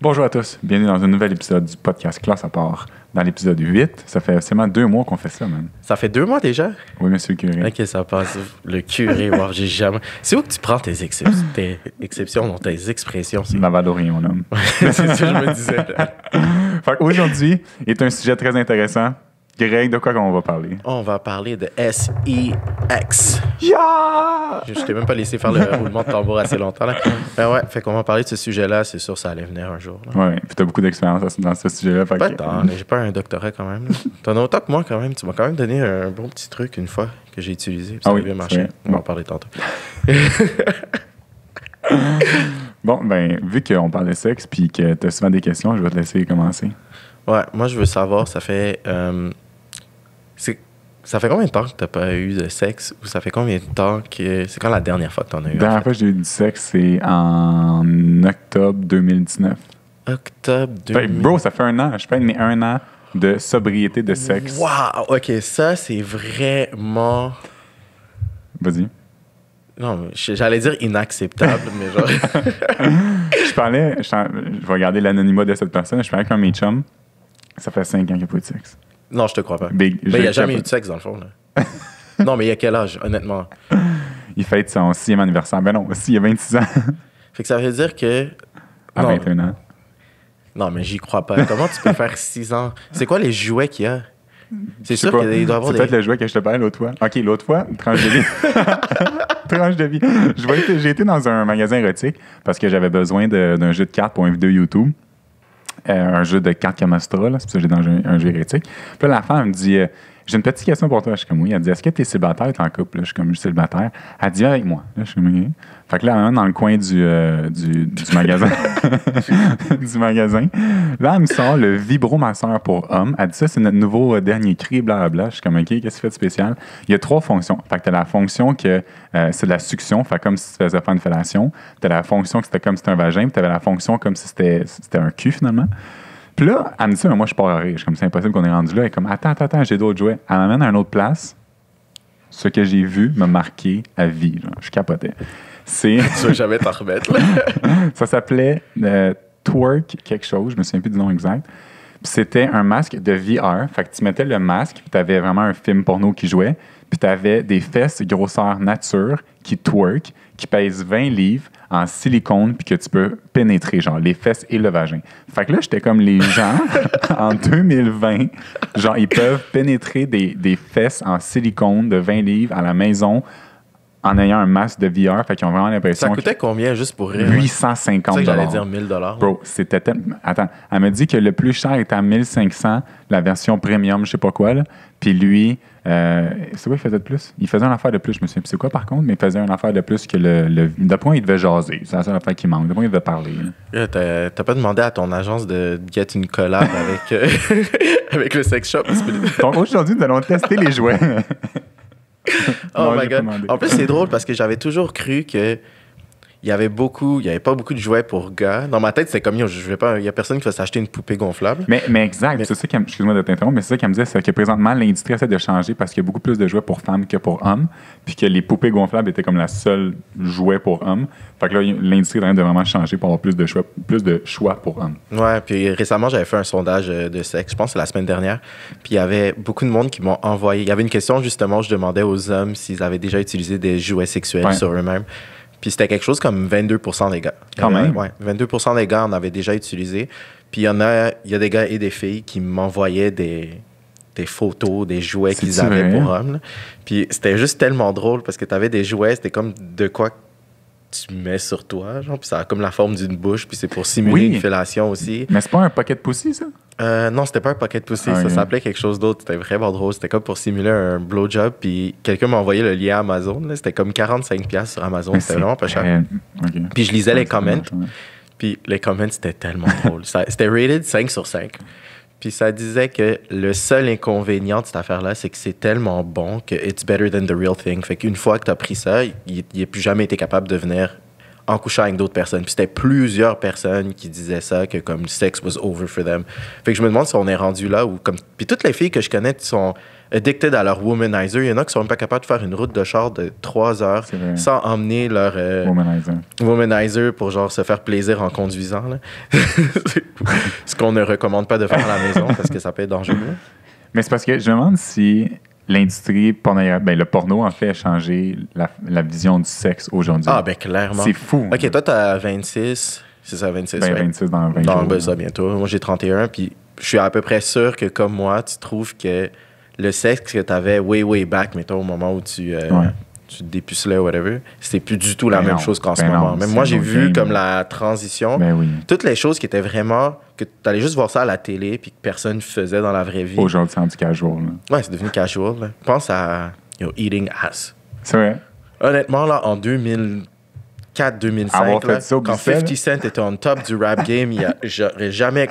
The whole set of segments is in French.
Bonjour à tous, bienvenue dans un nouvel épisode du podcast Classe à part. Dans l'épisode 8, ça fait seulement 2 mois qu'on fait ça, man. Ça fait 2 mois déjà? Oui, monsieur le curé. Ok, ça passe. Le curé, wow, j'ai jamais... C'est où que tu prends tes exceptions, non, tes expressions? La Valorie, mon homme. C'est ça que je me disais. Fait qu'aujourd'hui est un sujet très intéressant. Greg, de quoi qu'on va parler? On va parler de SEX. Yeah! Je t'ai même pas laissé faire le roulement de tambour assez longtemps, là. Ben ouais, fait qu'on va parler de ce sujet-là. C'est sûr, ça allait venir un jour, là. Ouais, puis t'as beaucoup d'expérience dans ce sujet-là. Fait Pas que- tant, mais j'ai pas un doctorat quand même. Là. T'en as autant que moi quand même. Tu m'as quand même donné un bon petit truc une fois que j'ai utilisé. Puis ça Ah a oui, bien c'est marché. vrai. On va Bon. en parler tantôt. Bon, ben, vu qu'on parle de sexe puis que t'as souvent des questions, je vais te laisser commencer. Ouais, moi je veux savoir, ça fait combien de temps que t'as pas eu de sexe ou ça fait combien de temps que c'est quand la dernière fois que t'en as eu? La dernière en fois que j'ai eu du sexe, c'est en octobre 2019. fait? Octobre Fait que, 2000. bro, ça fait 1 an. Je fais mes 1 an de sobriété de sexe. Wow, ok, ça c'est vraiment. Vas-y. Non, mais j'allais dire inacceptable, mais genre. Je vais regarder l'anonymat de cette personne. Je parlais avec un de mes chums. Ça fait 5 ans qu'il n'y a pas eu de sexe. Non, je te crois pas. Big. Mais il n'y a jamais eu de sexe dans le fond, là. Non, mais il y a quel âge, honnêtement? Il fête son 6e anniversaire. Ben non, aussi, il y a 26 ans. Fait que ça veut dire que. À Non, 21 ans. non, mais j'y crois pas. Comment tu peux faire 6 ans? C'est quoi les jouets qu'il y a? C'est sûr qu'il doit y avoir C'est des. peut-être le jouet que je te parlais l'autre fois. OK, l'autre fois, tranche de vie. Tranche de vie. J'ai été dans un magasin érotique parce que j'avais besoin d'un jeu de cartes pour une vidéo YouTube. Un jeu de cartes Camastra, là, c'est pour ça que j'ai dans un jeu érotique. Puis là, la femme me dit j'ai une petite question pour toi. Je suis comme oui. Elle dit est-ce que tu es célibataire ou t'es en couple? Là, je suis comme je suis célibataire. Elle dit viens avec moi. Là, je suis comme OK. Fait que là, elle m'amène dans le coin du magasin. du magasin. Là, elle me sort le vibromasseur pour hommes. Elle dit ça, c'est notre nouveau dernier cri, blablabla. Je suis comme OK, qu'est-ce que tu fais de spécial? Il y a 3 fonctions. Fait que tu as la fonction que c'est de la succion, fait comme si tu faisais faire une fellation. Tu as la fonction que c'était comme si c'était un vagin, puis tu avais la fonction comme si c'était un cul finalement. Puis là, elle me dit ça, mais moi, je pars à rire. Je suis comme, c'est impossible qu'on est rendu là. Elle est comme, attends, j'ai d'autres jouets. Elle m'amène à une autre place. Ce que j'ai vu m'a marqué à vie. Genre. Je capotais. Tu vas jamais t'en remettre, là. Ça s'appelait Twerk quelque chose. Je me souviens plus du nom exact. Puis c'était un masque de VR. Fait que tu mettais le masque, puis tu avais vraiment un film porno qui jouait. Puis tu avais des fesses grosseur nature qui twerk, qui pèsent 20 livres en silicone, puis que tu peux pénétrer, genre les fesses et le vagin. Fait que là, j'étais comme les gens, en 2020, genre, ils peuvent pénétrer des fesses en silicone de 20 livres à la maison en ayant un masque de VR. Fait qu'ils ont vraiment Ça l'impression coûtait combien juste pour rire? 850 C'est ça que j'allais dire 1000 $. Bro, c'était tellement... Attends, elle m'a dit que le plus cher était à 1500, la version premium, je sais pas quoi, là. Puis lui, c'est quoi il faisait de plus? Il faisait une affaire de plus, je me souviens plus c'est quoi par contre, mais il faisait une affaire de plus que de point il devait jaser. C'est la seule affaire qui manque. De point il devait parler. Là. T'as pas demandé à ton agence de get une collab avec, avec le sex shop? Donc aujourd'hui, nous allons tester les jouets. Oh Non, my j'ai pas god. demandé. En plus, c'est drôle parce que j'avais toujours cru que il y avait pas beaucoup de jouets pour gars. Dans ma tête, c'était comme, il y a personne qui va s'acheter une poupée gonflable. Mais exact, c'est ça excuse-moi de t'interrompre, mais c'est ça qu'elle me disait, c'est que présentement, l'industrie essaie de changer parce qu'il y a beaucoup plus de jouets pour femmes que pour hommes, puis que les poupées gonflables étaient comme la seule jouet pour hommes. Fait que là, l'industrie est en train de vraiment changer pour avoir plus de choix pour hommes. Ouais, puis récemment, j'avais fait un sondage de sexe, je pense que c'est la semaine dernière, puis il y avait beaucoup de monde qui m'ont envoyé. Il y avait une question, justement, où je demandais aux hommes s'ils avaient déjà utilisé des jouets sexuels sur eux-mêmes. Puis c'était quelque chose comme 22% des gars. Quand même. Ouais, 22% des gars en avaient déjà utilisé. Puis il y a des gars et des filles qui m'envoyaient des photos, des jouets qu'ils avaient pour hommes. Là. Puis c'était juste tellement drôle parce que tu avais des jouets, c'était comme de quoi tu mets sur toi, genre, puis ça a comme la forme d'une bouche, puis c'est pour simuler une fellation aussi. Mais c'est pas un pocket pussy, ça? Non, c'était pas un pocket pussy, ça s'appelait quelque chose d'autre. C'était vraiment drôle. C'était comme pour simuler un blowjob. Puis quelqu'un m'a envoyé le lien Amazon. Là. C'était comme 45$ sur Amazon. C'était vraiment pas cher. Okay. Puis je lisais les comments. Puis les comments, c'était tellement drôle. C'était rated 5 sur 5. Puis ça disait que le seul inconvénient de cette affaire-là, c'est que c'est tellement bon que it's better than the real thing. Fait qu'une fois que tu as pris ça, il n'a plus jamais été capable de venir en couchant avec d'autres personnes. Puis c'était plusieurs personnes qui disaient ça, que comme sex was over for them. Fait que je me demande si on est rendu là où comme... Puis toutes les filles que je connais qui sont addicted à leur womanizer, il y en a qui sont même pas capables de faire une route de char de 3 heures sans emmener leur womanizer pour genre se faire plaisir en conduisant. Là. Ce qu'on ne recommande pas de faire à la maison parce que ça peut être dangereux. Mais c'est parce que je me demande si l'industrie pornographique, le porno en fait a changé la vision du sexe aujourd'hui. Ah, ben clairement. C'est fou. OK, toi, t'as 26. C'est ça, 26, ben, 26 dans 20 jours. Ben, ça, bientôt. Moi, j'ai 31, puis je suis à peu près sûr que, comme moi, tu trouves que le sexe que t'avais way back, mettons, au moment où tu te dépucelais ou whatever, c'était plus du tout la même chose qu'en ce moment. Même moi, j'ai vu comme la transition. Ben oui. Toutes les choses qui étaient vraiment... que t'allais juste voir ça à la télé puis que personne faisait dans la vraie vie. Aujourd'hui, c'est rendu casual. Là. Ouais, c'est devenu casual. Là. Pense à eating ass. C'est vrai. Honnêtement, là, en 2004-2005, là, quand 50 Cent était on top du rap game, j'aurais jamais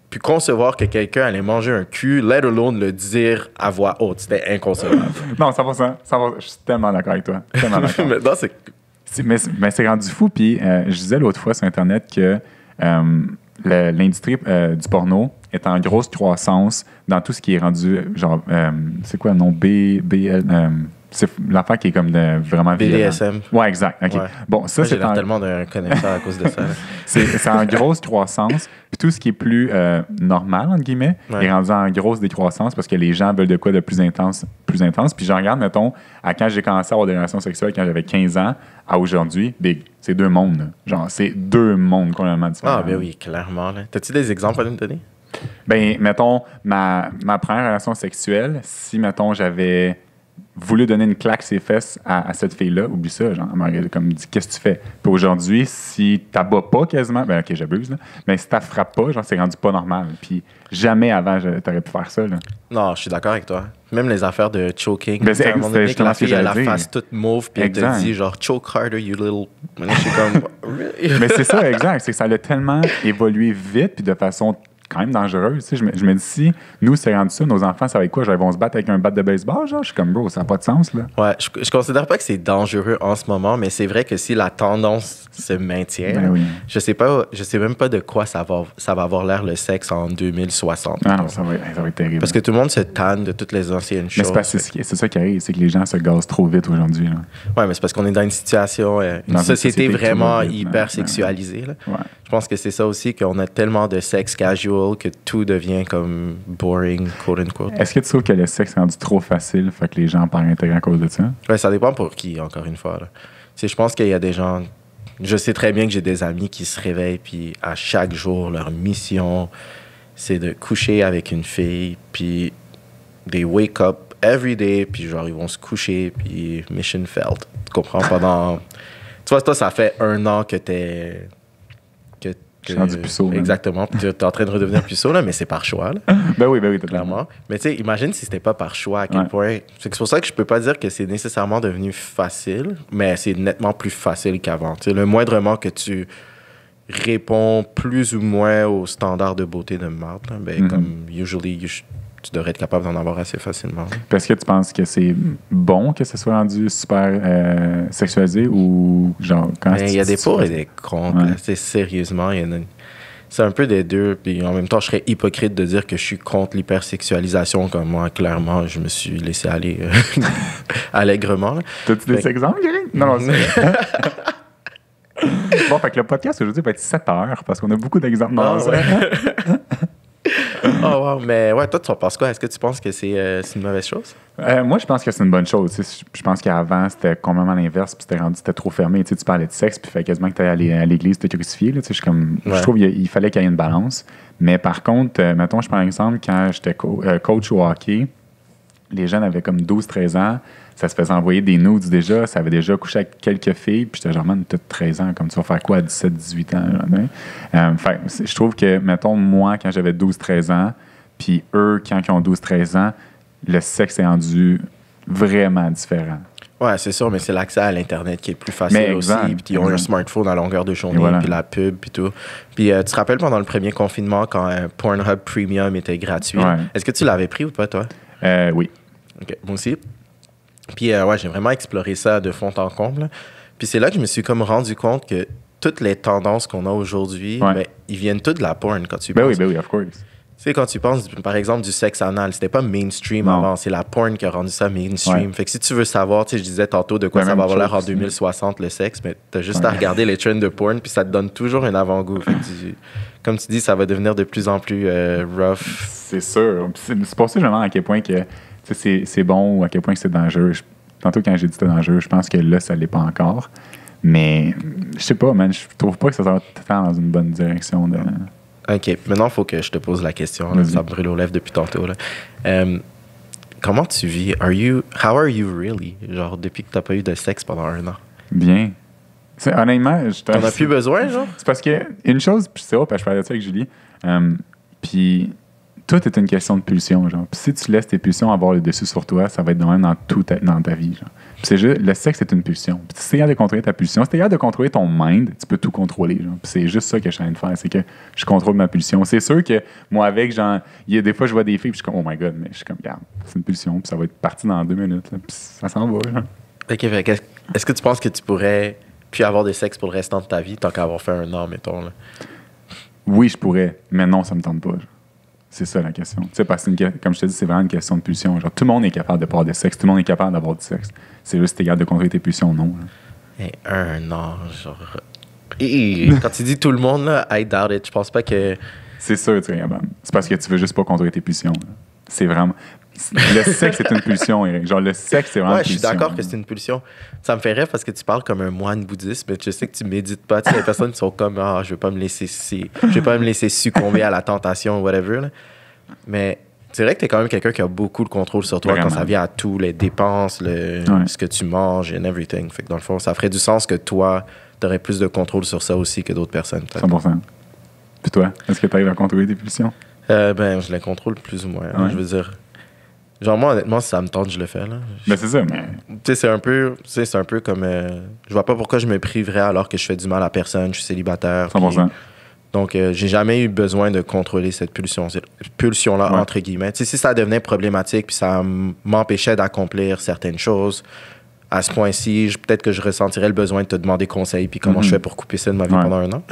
pu concevoir que quelqu'un allait manger un cul, let alone le dire à voix haute. C'était inconcevable. Non, 100%. Je suis tellement d'accord avec toi. Tellement d'accord. Mais c'est rendu fou. Puis je disais l'autre fois sur Internet que l'industrie du porno est en grosse croissance dans tout ce qui est rendu, genre, c'est quoi le nom? BL... c'est l'affaire qui est comme vraiment BDSM. Ouais, exact. Okay. Ouais. Bon, ça, j'ai tellement de connaisseurs à cause de ça. c'est en grosse croissance. Puis tout ce qui est plus normal, entre guillemets, est rendu en grosse décroissance parce que les gens veulent de quoi de plus intense. Puis je regarde, mettons, à quand j'ai commencé à avoir des relations sexuelles quand j'avais 15 ans à aujourd'hui, c'est 2 mondes. Là. Genre, c'est 2 mondes complètement différents. Ah, ben oui, clairement. Là. T'as-tu des exemples à nous donner? Ben, mettons, ma première relation sexuelle, si, mettons, j'avais voulu donner une claque ses fesses à cette fille-là, oublie ça, genre, elle m'aurait comme dit, qu'est-ce que tu fais? Puis aujourd'hui, si t'abats pas quasiment, ben ok, j'abuse, là, mais si t'affrappes pas, genre, c'est rendu pas normal. Puis jamais avant, t'aurais pu faire ça, là. Non, je suis d'accord avec toi. Même les affaires de choking, ben, c'est à un moment donné, que la fille a la dire. face toute mauve, puis elle te dit, genre, choke harder, you little... Je suis comme, really? Mais c'est ça, exact. C'est que ça a tellement évolué vite, puis de façon quand même dangereuse. Tu sais, je me dis, si nous, c'est rendu ça, nos enfants, ça va être quoi? Genre, ils vont se battre avec un bat de baseball? Genre, je suis comme, bro, ça n'a pas de sens, là. Ouais, je considère pas que c'est dangereux en ce moment, mais c'est vrai que si la tendance se maintient, ben oui. je sais même pas de quoi ça va avoir l'air le sexe en 2060. Ah non, ça va être terrible. Parce que tout le monde se tanne de toutes les anciennes choses. Mais c'est ça qui arrive, c'est que les gens se gazent trop vite aujourd'hui. Là. Ouais, mais c'est parce qu'on est dans une situation, une société vraiment hyper sexualisée. Là. Ouais. Je pense que c'est ça aussi, qu'on a tellement de sexe casual que tout devient comme boring, quote unquote. Est-ce que tu trouves que le sexe est rendu trop facile, fait que les gens perdent intérêt à cause de ça? Ouais, ça dépend pour qui, encore une fois. Là. Je pense qu'il y a des gens... Je sais très bien que j'ai des amis qui se réveillent, puis à chaque jour, leur mission, c'est de coucher avec une fille, puis they wake up every day, puis genre, ils vont se coucher, puis mission failed. Tu comprends? Pendant... Tu vois, toi, ça fait 1 an que t'es... Je suis rendu puceau. Exactement. Puis tu es en train de redevenir puceau, là, mais c'est par choix. Là. Ben oui, clairement. Mais tu sais, imagine si c'était pas par choix, à quel point... C'est pour ça que je peux pas dire que c'est nécessairement devenu facile, mais c'est nettement plus facile qu'avant. Tu sais, le moindrement que tu réponds plus ou moins aux standards de beauté de marde, là, ben, comme usually, tu devrais être capable d'en avoir assez facilement. Est-ce que tu penses que c'est bon que ce soit rendu super sexualisé ou genre... Il y a des pour et des contre. Ouais. Sérieusement, c'est un peu des deux. Puis en même temps, je serais hypocrite de dire que je suis contre l'hypersexualisation comme moi. Clairement, je me suis laissé aller allègrement. T'as-tu des exemples, Gary? Non, c'est bon, fait que le podcast aujourd'hui va être 7 heures parce qu'on a beaucoup d'exemples. Oh wow, mais ouais, toi, tu en penses quoi? Est-ce que tu penses que c'est une mauvaise chose? Moi, je pense que c'est une bonne chose. Je pense qu'avant, c'était complètement l'inverse, puis c'était trop fermé. Tu parlais de sexe, puis fait quasiment que tu allais à l'église te crucifier. Je trouve qu'il fallait qu'il y ait une balance. Mais par contre, mettons, je prends un exemple, quand j'étais coach au hockey, les jeunes avaient comme 12-13 ans, ça se faisait envoyer des nudes déjà, ça avait déjà couché avec quelques filles, puis j'étais genre, man, t'as 13 ans, comme tu vas faire quoi à 17-18 ans? Je trouve que, mettons, moi, quand j'avais 12-13 ans, puis eux, quand ils ont 12-13 ans, le sexe est rendu vraiment différent. Ouais, c'est sûr, mais c'est l'accès à l'Internet qui est plus facile aussi. Puis ils ont un smartphone à longueur de journée, puis la pub, puis tout. Puis tu te rappelles pendant le premier confinement, quand Pornhub Premium était gratuit, est-ce que tu l'avais pris ou pas, toi? Oui. OK, moi aussi. Puis j'ai vraiment exploré ça de fond en comble. Puis c'est là que je me suis comme rendu compte que toutes les tendances qu'on a aujourd'hui, ben, ils viennent toutes de la porn quand tu penses. Ben oui, of course. Tu sais, quand tu penses, par exemple, du sexe anal, c'était pas mainstream avant, c'est la porn qui a rendu ça mainstream. Fait que si tu veux savoir, tu sais, je disais tantôt de quoi ça va avoir l'air en 2060, le sexe, mais t'as juste à regarder les trends de porn, puis ça te donne toujours un avant-goût. Fait que comme tu dis, ça va devenir de plus en plus rough. C'est sûr. C'est pour ça que je me demande à quel point que c'est bon ou à quel point que c'est dangereux. Tantôt, quand j'ai dit que c'était dangereux, je pense que là, ça l'est pas encore. Mais je sais pas, man, je trouve pas que ça va dans une bonne direction. OK. Maintenant, il faut que je te pose la question. Là, ça me brûle aux lèvres depuis tantôt. Là. Comment tu vis? How are you really? Genre, depuis que tu n'as pas eu de sexe pendant 1 an? Bien. Honnêtement, t'en as plus besoin, genre? C'est parce que, une chose, puis c'est vrai, je parlais de ça avec Julie, puis tout est une question de pulsion, genre. Puis si tu laisses tes pulsions avoir le dessus sur toi, ça va être de même dans ta vie, genre. Puis c'est juste, le sexe, c'est une pulsion. Puis si t'es capable de contrôler ta pulsion, si t'es capable de contrôler ton mind, tu peux tout contrôler, genre. Puis c'est juste ça que je suis en train de faire, c'est que je contrôle ma pulsion. C'est sûr que moi, avec, genre, il y a des fois, je vois des filles, puis je suis comme, oh my god, mais je suis comme, regarde, c'est une pulsion, puis ça va être parti dans 2 minutes, là, puis ça s'en va, genre. OK, est-ce que tu penses que tu pourrais puis avoir des sexes pour le restant de ta vie tant qu'à avoir fait 1 an, mettons, là? Oui, je pourrais, mais non, ça me tente pas, genre. C'est ça la question. Tu sais, parce que, comme je te dis, c'est vraiment une question de pulsion. Genre, tout le monde est capable de parler de sexe, tout le monde est capable d'avoir du sexe. C'est juste que t'es capable de contrôler tes pulsions, non. Et 1 an, genre. Et quand tu dis tout le monde, là, I doubt it. Je pense pas que. C'est sûr, tu es capable. C'est parce que tu veux juste pas contrôler tes pulsions. Là. C'est vraiment. Le sexe, c'est une pulsion, Eric. Genre, le sexe, c'est vraiment une pulsion. Je suis d'accord que c'est une pulsion. Ça me fait rire parce que tu parles comme un moine bouddhiste, mais je sais que tu médites pas. Tu sais, les personnes qui sont comme, je vais pas me laisser succomber à la tentation ou whatever. Là. Mais c'est vrai que tu es quand même quelqu'un qui a beaucoup de contrôle sur toi quand ça vient à tous les dépenses, ce que tu manges and everything. Fait que dans le fond, ça ferait du sens que toi, tu aurais plus de contrôle sur ça aussi que d'autres personnes. 100%. Puis toi, est-ce que tu arrives à contrôler tes pulsions? Je les contrôle plus ou moins. Hein, je veux dire. Genre, moi, honnêtement, si ça me tente, je le fais. Là. Ben, c'est ça, mais. Tu sais, c'est un peu comme. Je vois pas pourquoi je me priverais alors que je fais du mal à personne, je suis célibataire. 100%. Donc, j'ai jamais eu besoin de contrôler cette pulsion-là, entre guillemets. Tu sais, si ça devenait problématique puis ça m'empêchait d'accomplir certaines choses, à ce point-ci, peut-être que je ressentirais le besoin de te demander conseil puis comment je fais pour couper ça de ma vie pendant 1 an.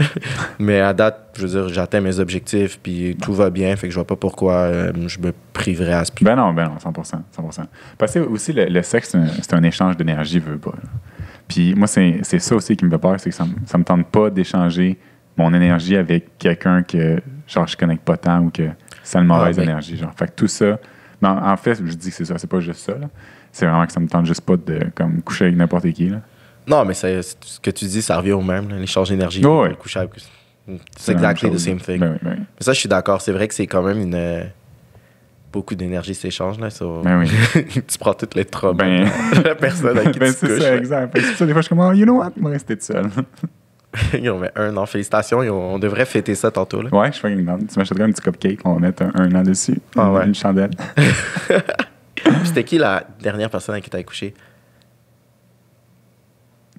Mais à date, je veux dire, j'atteins mes objectifs puis tout va bien, fait que je vois pas pourquoi je me priverais à ce point. Ben non, 100%. Parce que aussi, le sexe, c'est un échange d'énergie, veux pas. Là. Puis moi, c'est ça aussi qui me fait peur, c'est que ça me tente pas d'échanger mon énergie avec quelqu'un que, genre, je connecte pas tant ou que ça a une mauvaise énergie. Genre. Fait que tout ça... Mais en fait, je dis que c'est ça, c'est pas juste ça, là. C'est vraiment que ça me tente juste pas de comme, coucher avec n'importe qui. Là. Non, mais ce que tu dis, ça revient au même. L'échange d'énergie, le coucher avec... C'est exactly the same thing. Ben oui. Mais ça, je suis d'accord. C'est vrai que c'est quand même beaucoup d'énergie s'échange. Là, Ben oui. Tu prends toutes les traumas de la personne avec qui tu couches. C'est ça, exact. C'est ça, des fois, je suis comme, you know what, je vais rester tout seul. Ils ont mis 1 an. Félicitations. On devrait fêter ça tantôt. Là. Ouais, je fais une demande. Tu m'achèterais un petit cupcake, on va mettre 1 an dessus. Une chandelle. C'était qui la dernière personne avec qui t'as couché?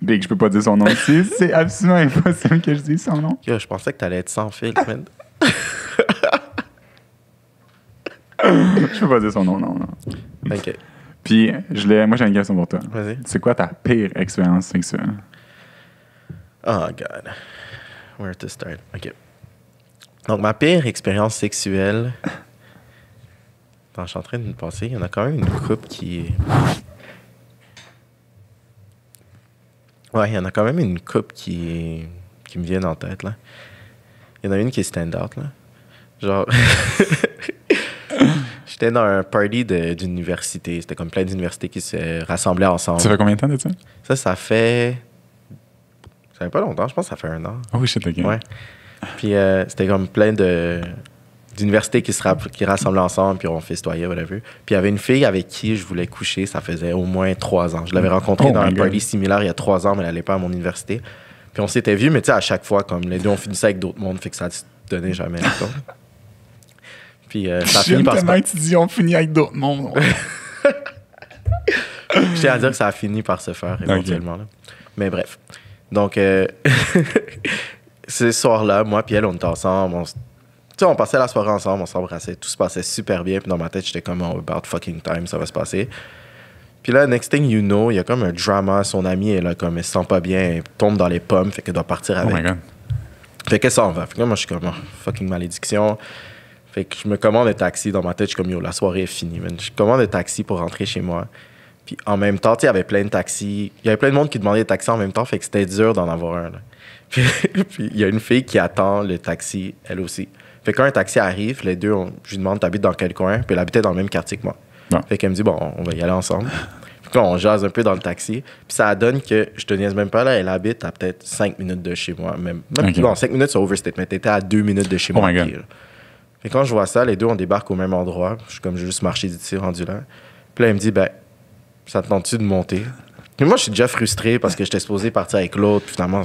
Big, je peux pas dire son nom ici. C'est absolument impossible que je dise son nom. Yo, je pensais que t'allais être sans fil, man. Je peux pas dire son nom, non. OK. Puis, moi, j'ai une question pour toi. Vas-y. C'est quoi ta pire expérience sexuelle? Oh, God. Where to start? OK. Donc, ma pire expérience sexuelle... Attends, je suis en train de me passer. Il y en a quand même une couple qui... Ouais, il y en a quand même une couple qui me vient en tête, là. Il y en a une qui est stand-out, là. Genre... J'étais dans un party d'université. C'était comme plein d'universités qui se rassemblaient ensemble. Ça fait combien de temps de ça? Ça fait... Ça fait pas longtemps. Je pense que ça fait 1 an. Oh shit, OK. Ouais. Puis c'était comme plein d'universités qui rassemblaient ensemble, puis on festoyait, whatever. Puis il y avait une fille avec qui je voulais coucher, ça faisait au moins 3 ans. Je l'avais rencontrée dans un party similaire il y a 3 ans, mais elle n'allait pas à mon université. Puis on s'était vus, mais tu sais, à chaque fois, comme les deux, on finissait avec d'autres mondes, fait que ça ne se donnait jamais. Puis ça a fini par se faire. Tu dis on finit avec d'autres mondes. Je tiens à dire que ça a fini par se faire éventuellement. Là. Mais bref. Donc, ce soir-là, moi et elle, on était ensemble. On passait la soirée ensemble, on s'embrassait. Tout se passait super bien. Puis dans ma tête, j'étais comme, about fucking time, ça va se passer. Puis là, next thing you know, il y a comme un drama. Son amie, elle se sent pas bien, elle tombe dans les pommes, fait qu'elle doit partir avec. Oh my God. Fait qu'elle s'en va. Fait que là, moi, je suis comme, fucking malédiction. Fait que je me commande un taxi dans ma tête. Je suis comme, yo, la soirée est finie, man. Je commande un taxi pour rentrer chez moi. Puis en même temps, tu sais, il y avait plein de taxis. Il y avait plein de monde qui demandait des taxis en même temps. Fait que c'était dur d'en avoir un, là. Puis il y a une fille qui attend le taxi, elle aussi. Fait que quand un taxi arrive, les deux, je lui demande, t'habites dans quel coin? Puis elle habitait dans le même quartier que moi. Non. Fait qu'elle me dit, bon, on va y aller ensemble. Puis là, on jase un peu dans le taxi. Puis ça donne que, je te niaise même pas, là, elle habite à peut-être 5 minutes de chez moi. Même Okay. non, 5 minutes, c'est overstatement. T'étais à 2 minutes de chez moi. My God. Puis, fait que quand je vois ça, les deux, on débarque au même endroit. Je suis comme, j'ai juste marché d'ici, rendu là. Puis là, elle me dit, ben, ça te tente-tu de monter? Mais moi, je suis déjà frustré parce que j'étais supposé partir avec l'autre. Puis finalement,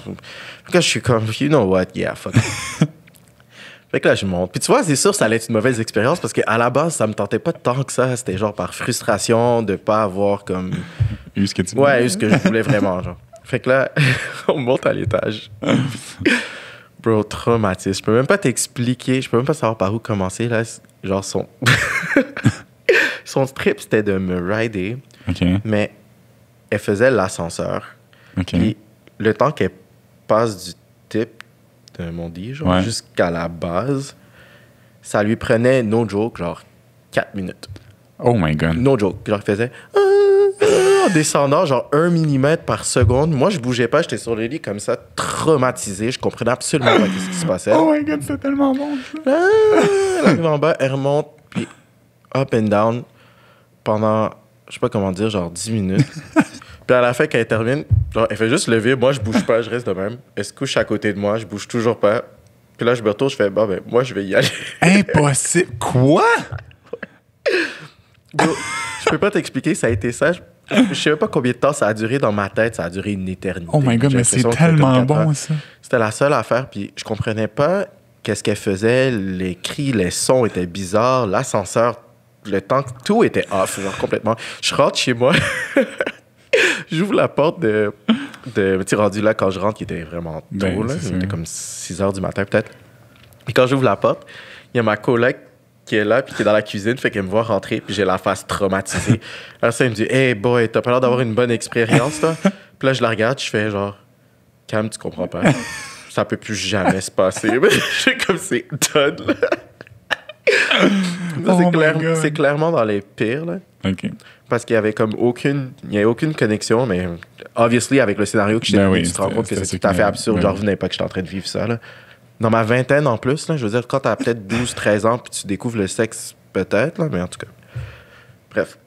je suis comme, you know what, yeah, fuck. Fait que là, je monte. Puis tu vois, c'est sûr, ça allait être une mauvaise expérience parce qu'à la base, ça me tentait pas tant que ça. C'était genre par frustration de pas avoir comme. Eu ce que tu voulais. Ouais, eu ce que je voulais vraiment, genre. Fait que là, on monte à l'étage. Bro, traumatisme. Je peux même pas t'expliquer. Je peux même pas savoir par où commencer, là. Genre, son trip, c'était de me rider. OK. Mais elle faisait l'ascenseur. OK. Puis le temps qu'elle passe du tip de mon lit, genre, Ouais. jusqu'à la base, ça lui prenait, no joke, genre 4 minutes. Oh my God. No joke. Genre, elle faisait en descendant, genre 1 millimètre par seconde. Moi, je bougeais pas, j'étais sur le lit comme ça, traumatisé. Je comprenais absolument pas ce qui se passait. Oh my God, c'est tellement bon, ça. Elle arrive en bas, elle remonte, puis up and down pendant, je sais pas comment dire, genre 10 minutes. Puis à la fin, quand elle termine, genre, elle fait juste lever. Moi, je bouge pas, je reste de même. Elle se couche à côté de moi, je bouge toujours pas. Puis là, je me retourne, je fais, bon, ben, moi, je vais y aller. Impossible. Quoi? Bro, je peux pas t'expliquer, ça a été ça. Je sais même pas combien de temps ça a duré dans ma tête. Ça a duré une éternité. Oh my God, J'ai mais c'est l'impression que c'était tellement comme 4 bon, heures. ça. C'était la seule affaire, puis je comprenais pas qu'est-ce qu'elle faisait. Les cris, les sons étaient bizarres. L'ascenseur, le temps, tout était off, genre complètement. Je rentre chez moi. J'ouvre la porte de tu sais, rendu là, quand je rentre, il était vraiment tôt, Ben, là. c'est Il était sûr. comme 6 heures du matin, peut-être. Et quand j'ouvre la porte, il y a ma coloc qui est là, puis qui est dans la cuisine, fait qu'elle me voit rentrer, puis j'ai la face traumatisée. Alors ça, elle me dit « Hey boy, t'as pas l'air d'avoir une bonne expérience, toi? » Puis là, je la regarde, je fais genre « Cam, tu comprends pas. Ça peut plus jamais se passer. » Je suis comme c'est done, là. Ça, Oh my God. c'est clairement dans les pires, là. OK. Parce qu'il y avait comme aucune connexion, mais obviously avec le scénario que je t'ai Ben donné, oui, tu te rends compte que c'était c'est tout à fait absurde. ben J'en oui. revenais pas que j'étais en train de vivre ça, là. Dans ma vingtaine en plus, là, je veux dire, quand t'as peut-être 12-13 ans puis tu découvres le sexe, peut-être, là, mais en tout cas. Bref.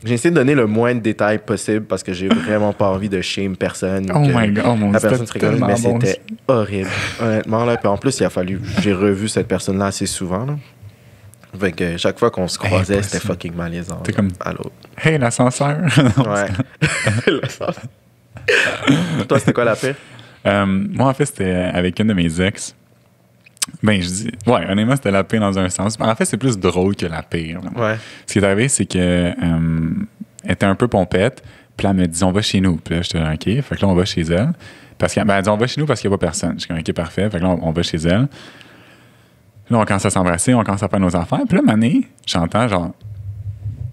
J'ai essayé de donner le moins de détails possible parce que j'ai vraiment pas envie de shame personne. Oh que my God, oh mon la Dieu, personne c'était serait comme, mais tellement bon, c'était horrible. Honnêtement, là. Puis en plus, il a fallu. J'ai revu cette personne-là assez souvent, là. Fait que chaque fois qu'on se croisait, c'était Impossible. fucking malaisant. T'es là. comme- Allô? Hey, l'ascenseur. Ouais. Pour toi, c'était quoi la pire? Moi, en fait, c'était avec une de mes ex. Ben, je dis... Ouais, honnêtement, c'était la pire dans un sens. En fait, c'est plus drôle que la pire. Là. Ouais. Ce qui est arrivé, c'est que elle était un peu pompette. Puis là, elle me dit, on va chez nous. Puis là, j'étais OK. Fait que là, on va chez elle. Parce qu'elle elle dit, on va chez nous parce qu'il n'y a pas personne. Je suis comme, OK, parfait. Fait que là, on va chez elle. Là, on commence à s'embrasser, on commence à faire nos affaires. Puis là, mané, j'entends genre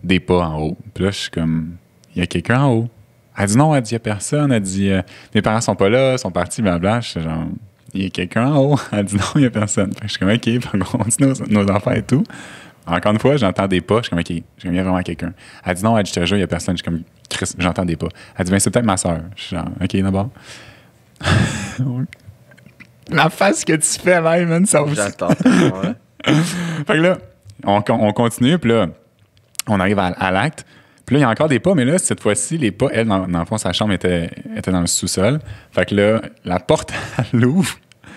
des pas en haut. Puis là, je suis comme, il y a quelqu'un en haut. Elle dit non, elle dit, il n'y a personne. Elle dit, mes parents sont pas là, sont partis, blablabla. Je suis genre, il y a quelqu'un en haut. Elle dit non, il n'y a personne. Fait que je suis comme, OK, fait qu'on continue nos affaires et tout. Encore une fois, j'entends des pas. Je suis comme, OK, il y a vraiment quelqu'un. Elle dit non, elle dit, je te jure, il n'y a personne. Je suis comme, Chris, j'entends des pas. Elle dit, ben, c'est peut-être ma soeur. Je suis genre, OK, d'abord. La face que tu fais là, man, ça aussi. J'attends tellement, là. Fait que là, on continue, puis là, on arrive à l'acte. Puis là, il y a encore des pas, mais là, cette fois-ci, les pas, elle, dans le fond, sa chambre était dans le sous-sol. Fait que là, la porte, elle l'ouvre.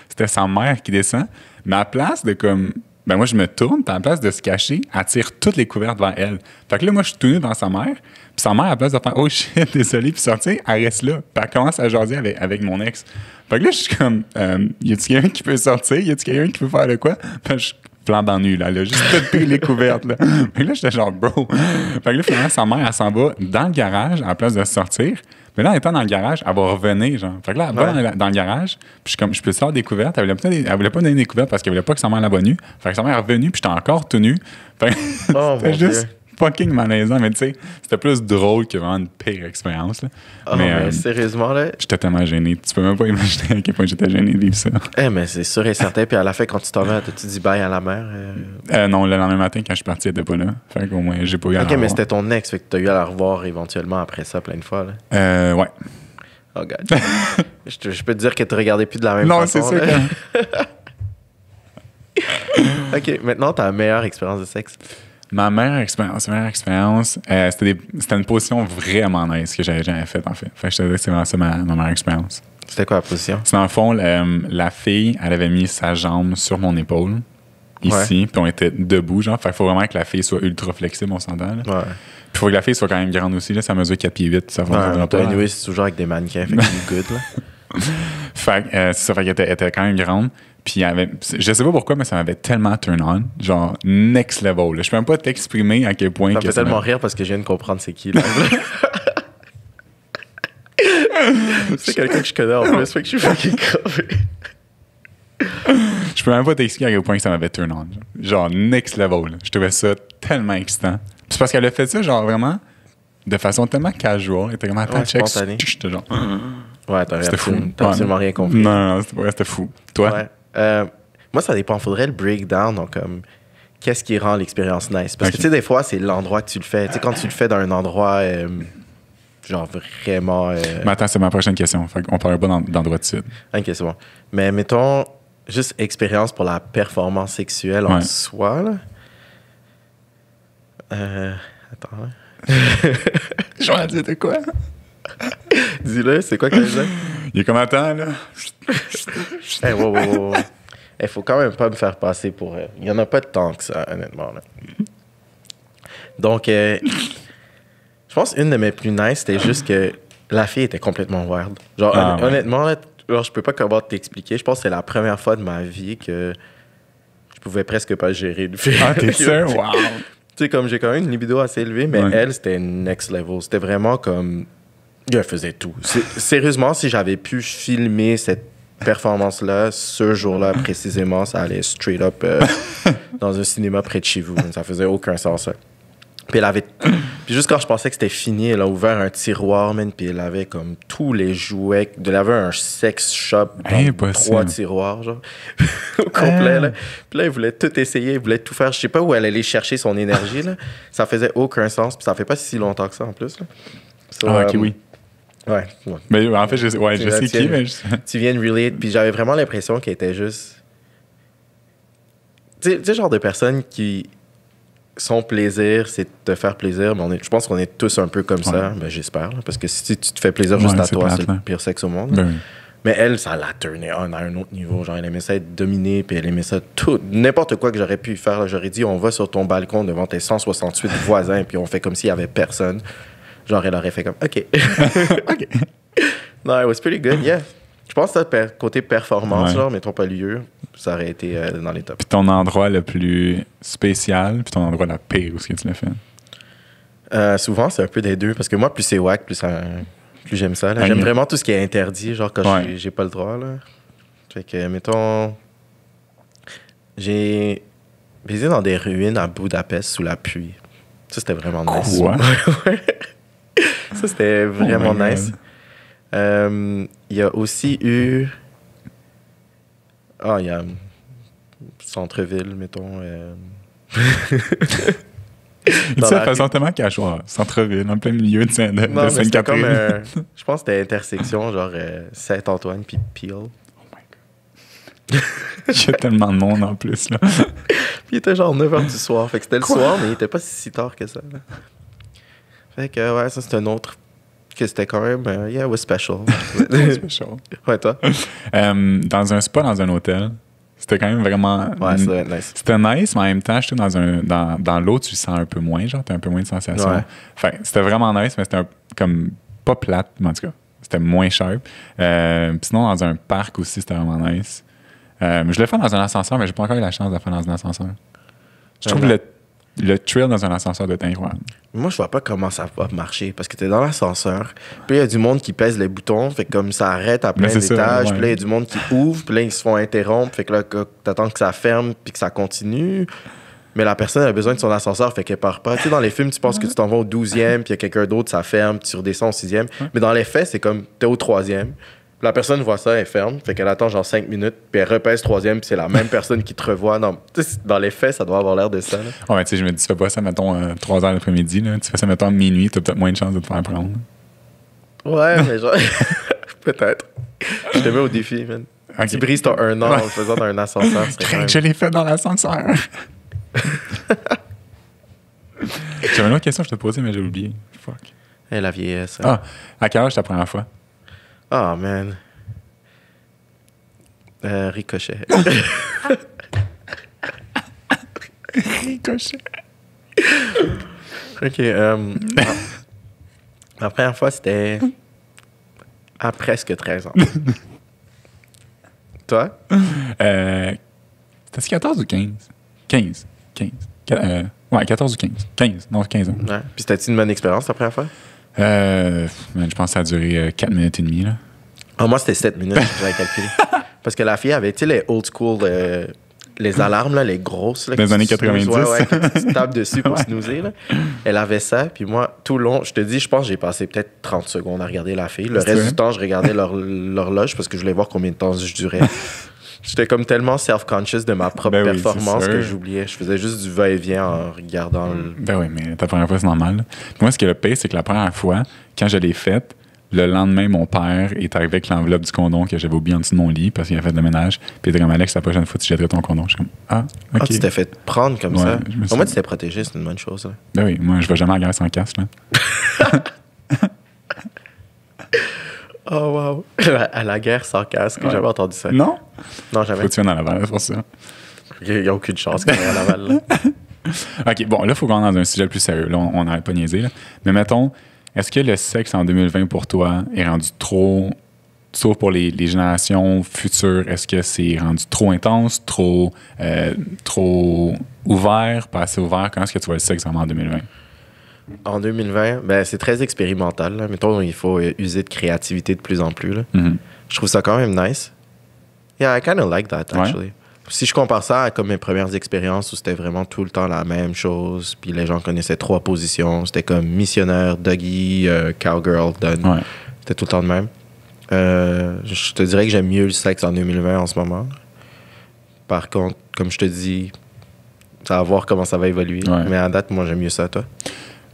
C'était sa mère qui descend. Mais à la place de comme... Ben moi, je me tourne, puis à la place de se cacher, elle tire toutes les couvertes vers elle. Fait que là, moi, je suis tout nu devant sa mère. Puis sa mère, à la place de faire « Oh shit, désolé », puis sortir, elle reste là. Puis elle commence à jaser avec mon ex. Fait que là, je suis comme y a-tu quelqu'un qui peut sortir? Y a-tu quelqu'un qui peut faire de quoi? Puis je flambant nu, là. Elle a juste tout pris les couvertes, là. Fait que là, j'étais genre « Bro ». Fait que là, finalement, sa mère, elle s'en va dans le garage à la place de sortir. Mais là, en étant dans le garage, elle va revenir, genre. Fait que là, elle va dans le garage, puis je suis comme, je peux sortir des couvertes. Elle voulait pas donner des couvertes parce qu'elle voulait pas que sa mère la voie nue. Fait que sa mère est revenue, puis j'étais encore tout nu. Fait que Oh, c'était mon juste fucking malaisant, mais tu sais, c'était plus drôle que vraiment une pire expérience. Là. Oh, mais sérieusement, là. J'étais tellement gêné. Tu peux même pas imaginer à quel point j'étais gêné de vivre ça. Mais c'est sûr et certain. Puis à la fin, quand tu t'en vas, t'as-tu dit bye à la mère? Non, le lendemain matin, quand je suis parti, elle était pas là. Fait qu'au moins, j'ai pas eu à la revoir. Ok, mais c'était ton ex, fait que t'as eu à la revoir éventuellement après ça plein de fois. Là. Ouais. Oh, God. je peux te dire que tu regardais plus de la même façon. Non, c'est sûr que... OK, maintenant, ta meilleure expérience de sexe. Ma meilleure expérience, c'était une position vraiment nice que j'avais jamais faite, en fait. Fait que je te dirais que c'est vraiment ça ma meilleure expérience. C'était quoi la position? C'est dans le fond, la fille, elle avait mis sa jambe sur mon épaule, ici, puis on était debout, genre. Fait qu'il faut vraiment que la fille soit ultra flexible, on s'entend, là. Ouais. Puis il faut que la fille soit quand même grande aussi, là. Ça mesure 4 pieds 8, ça fonctionnera pas. Anyway, c'est toujours avec des mannequins, fait que c'est good, là. Fait que c'est ça, fait qu'elle était quand même grande. Puis je sais pas pourquoi, mais ça m'avait tellement turn on. Genre, next level. Là. Je peux même pas t'exprimer à quel point. Ça me fait tellement rire parce que je viens de comprendre c'est qui, là. C'est quelqu'un que je connais en plus, fait que je suis fucking crevé. Je peux même pas t'expliquer à quel point ça m'avait turn on. Genre, next level. Là. Je trouvais ça tellement excitant. Puis c'est parce qu'elle a fait ça, genre, vraiment, de façon tellement casual. Elle était vraiment, attends, check. J'étais genre. Ouais, t'as absolument rien compris. Non, c'était fou. Toi? Ouais. Moi, ça dépend. Faudrait le breakdown. Donc, qu'est-ce qui rend l'expérience nice? Parce que, tu sais, des fois, c'est l'endroit que tu le fais. Tu sais, quand tu le fais dans un endroit, genre vraiment... Mais attends, c'est ma prochaine question. Fait qu'on parlera pas d'endroit de suite. OK, c'est bon. Mais mettons, juste expérience pour la performance sexuelle en soi, là. Attends, là. Je vais dire de quoi? Dis-le, c'est quoi que t'as dit? Il est comme attends, là. Hey, wow. Il faut quand même pas me faire passer pour... Il y en a pas de temps que ça, honnêtement. Là. Donc, je pense une de mes plus nice, c'était juste que la fille était complètement weird. Genre, honnêtement, là, genre, je peux pas comment t'expliquer. Je pense que c'est la première fois de ma vie que je pouvais presque pas gérer une fille. Ah, t'es sûr? Wow! Tu sais, comme j'ai quand même une libido assez élevée, mais elle, c'était next level. C'était vraiment comme... Elle faisait tout. Sérieusement, si j'avais pu filmer cette performance-là, ce jour-là précisément, ça allait straight up dans un cinéma près de chez vous. Ça faisait aucun sens, ça. Puis elle avait... Puis juste quand je pensais que c'était fini, elle a ouvert un tiroir, man, puis elle avait comme tous les jouets. Elle avait un sex shop dans 3 tiroirs, genre, au complet, là. Puis là, elle voulait tout essayer, elle voulait tout faire. Je sais pas où elle allait chercher son énergie, là. Ça faisait aucun sens, puis ça fait pas si longtemps que ça, en plus, là. So, OK, oui. Ouais. Mais en fait, je sais qui, mais... Tu viens de relate, puis j'avais vraiment l'impression qu'elle était juste... Tu sais, genre de personnes qui... Son plaisir, c'est de te faire plaisir, mais je pense qu'on est tous un peu comme ça, ben, j'espère, là, parce que si tu te fais plaisir juste à toi, c'est le pire sexe au monde. Ben oui. Mais elle, ça l'a turné on à un autre niveau. Genre, elle aimait ça être dominée, puis elle aimait ça tout. N'importe quoi que j'aurais pu faire, là, j'aurais dit, on va sur ton balcon devant tes 168 voisins, puis on fait comme s'il y avait personne. Genre, elle aurait fait comme, OK. OK. Non, it was pretty good, yeah. Je pense que ça, côté performance, genre, mettons pas lieu, ça aurait été dans les tops. Puis ton endroit le plus spécial, puis ton endroit le pire, où est-ce que tu l'as fait? Souvent, c'est un peu des deux, parce que moi, plus c'est wack, plus j'aime ça. Là. J'aime vraiment tout ce qui est interdit, genre quand j'ai pas le droit. Là. Fait que, mettons, j'ai baisé dans des ruines à Budapest sous la pluie. Ça, c'était vraiment nice. Quoi? Ça, c'était vraiment nice. Il y a aussi eu... il y a centre-ville, mettons. Tu sais, de façon tellement cachée, centre-ville, en plein milieu de Sainte-Catherine. Je pense que c'était intersection, genre Saint-Antoine puis Peel. Oh my God. Il y a tellement de monde en plus, là. Puis il était genre 9h du soir. Fait que c'était le soir, mais il était pas si tard que ça. Là. Fait que, ouais, ça, c'est un autre... que c'était quand même... yeah, it was special. Special. Ouais, toi? Dans un spa, dans un hôtel, c'était quand même vraiment... Ouais, c'était nice. C'était nice, mais en même temps, j'étais dans l'eau, tu le sens un peu moins, genre, t'as un peu moins de sensations. Ouais. Enfin, c'était vraiment nice, mais c'était comme pas plate, mais en tout cas, c'était moins sharp. Sinon, dans un parc aussi, c'était vraiment nice. Je l'ai fait dans un ascenseur, mais j'ai pas encore eu la chance de le faire dans un ascenseur. Je trouve le thrill dans un ascenseur doit être incroyable. Moi, je vois pas comment ça va marcher, parce que t'es dans l'ascenseur, puis il y a du monde qui pèse les boutons, fait que comme ça arrête à plein d'étages, puis là, il y a du monde qui ouvre, puis là, ils se font interrompre, fait que là, t'attends que ça ferme, puis que ça continue. Mais la personne a besoin de son ascenseur, fait qu'elle part pas. Tu sais, dans les films, tu penses que tu t'en vas au 12e, puis il y a quelqu'un d'autre, ça ferme, tu redescends au 6e. Mais dans les faits, c'est comme, t'es au 3e. La personne voit ça, elle ferme, fait qu'elle attend genre 5 minutes, puis elle repèse 3e, puis c'est la même personne qui te revoit. Dans les faits, ça doit avoir l'air de ça. Là. Ouais, mais tu sais, je me dis, tu fais pas ça, mettons, 3 heures l'après-midi, là. Tu fais ça, mettons, à minuit, t'as peut-être moins de chances de te faire prendre. Ouais, mais genre, peut-être. Je te mets au défi, man. Okay. Tu brises ton 1 an en le faisant dans un ascenseur. Je l'ai fait dans l'ascenseur. J'avais une autre question que je te posais, mais j'ai oublié. Fuck. Et la vieillesse. Ah, à quel âge ta première fois? Oh, man. Ricochet. Ricochet. OK. Ma première fois, c'était à presque 13 ans. Toi? T'as-tu 14 ou 15? 15. Ouais, 14 ou 15. 15. Non, 15 ans. Ouais. Puis c'était-tu une bonne expérience, ta première fois? Je pense que ça a duré 4 minutes et demie, là. Oh, moi, c'était 7 minutes, j'avais calculé. Parce que la fille avait, tu sais, les old school, les alarmes, là, les grosses. Là, des années 90. Ouais, que tu tapes dessus pour snoozer. Là. Elle avait ça, puis moi, tout le long, je te dis, je pense que j'ai passé peut-être 30 secondes à regarder la fille. Le reste du temps, je regardais l'horloge parce que je voulais voir combien de temps je durais. J'étais comme tellement self-conscious de ma propre performance que j'oubliais. Je faisais juste du va-et-vient en regardant le... Ben oui, mais ta première fois, c'est normal. Moi, ce qui est le pire, c'est que la première fois, quand je l'ai faite, le lendemain, mon père est arrivé avec l'enveloppe du condom que j'avais oublié en dessous de mon lit parce qu'il a fait le ménage. Puis il était comme, Alex, la prochaine fois, tu jetterais ton condom. Je suis comme, ah, OK. Ah, tu t'es fait prendre comme ça? Au moins, tu t'es protégé, c'est une bonne chose. Là. Ben oui, moi, je vais jamais à la guerre sans casque, là. Oh, wow. À la guerre sans casque, j'ai jamais entendu ça. Non? Non, jamais. Faut que tu viennes à Laval, c'est pour ça. Il n'y a aucune chance qu'il y ait à Laval, là. OK, bon, là, il faut qu'on rentre dans un sujet plus sérieux. Là, on n'arrête pas de niaiser, là. Mais mettons, est-ce que le sexe en 2020 pour toi est rendu trop, sauf pour les générations futures, est-ce que c'est rendu trop intense, trop ouvert, pas assez ouvert? Comment est-ce que tu vois le sexe vraiment en 2020? En 2020, ben, c'est très expérimental. Là. Mettons, il faut user de créativité de plus en plus. Là. Mm-hmm. Je trouve ça quand même nice. Yeah, I kind of like that, actually. Ouais. Si je compare ça à comme mes premières expériences où c'était vraiment tout le temps la même chose, puis les gens connaissaient 3 positions, c'était comme missionnaire, doggy, cowgirl, done. Ouais. C'était tout le temps le même. Je te dirais que j'aime mieux le sexe en 2020 en ce moment. Par contre, comme je te dis, ça va voir comment ça va évoluer. Ouais. Mais à date, moi, j'aime mieux ça, toi.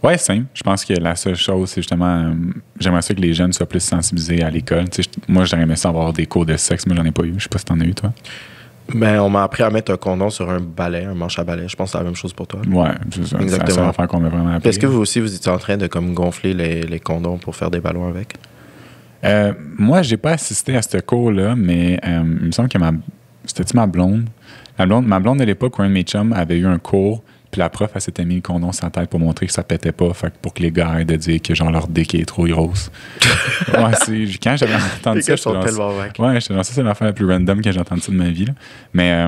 Ouais, simple. Je pense que la seule chose, c'est justement, j'aimerais ça que les jeunes soient plus sensibilisés à l'école. Tu sais, moi, j'aurais aimé ça avoir des cours de sexe, mais j'en ai pas eu. Je sais pas si t'en as eu, toi. Ben, on m'a appris à mettre un condom sur un balai, un manche à balai. Je pense que c'est la même chose pour toi. Ouais, c'est ça. Exactement. C'est la affaire qu'on m'a vraiment appris. Est-ce que vous aussi, vous étiez en train de comme gonfler les condoms pour faire des ballons avec? Moi, j'ai pas assisté à ce cours-là, mais il me semble que c'était-tu ma blonde? Ma blonde de l'époque, où un de mes chums avait eu un cours. Puis la prof, elle s'était mis le condom sur la tête pour montrer que ça pétait pas. Fait que pour que les gars aient de dire que genre leur dick est trop grosse. Ouais, quand j'avais entendu ça, c'est l'affaire la plus random que j'ai entendu ça de ma vie. Là. Mais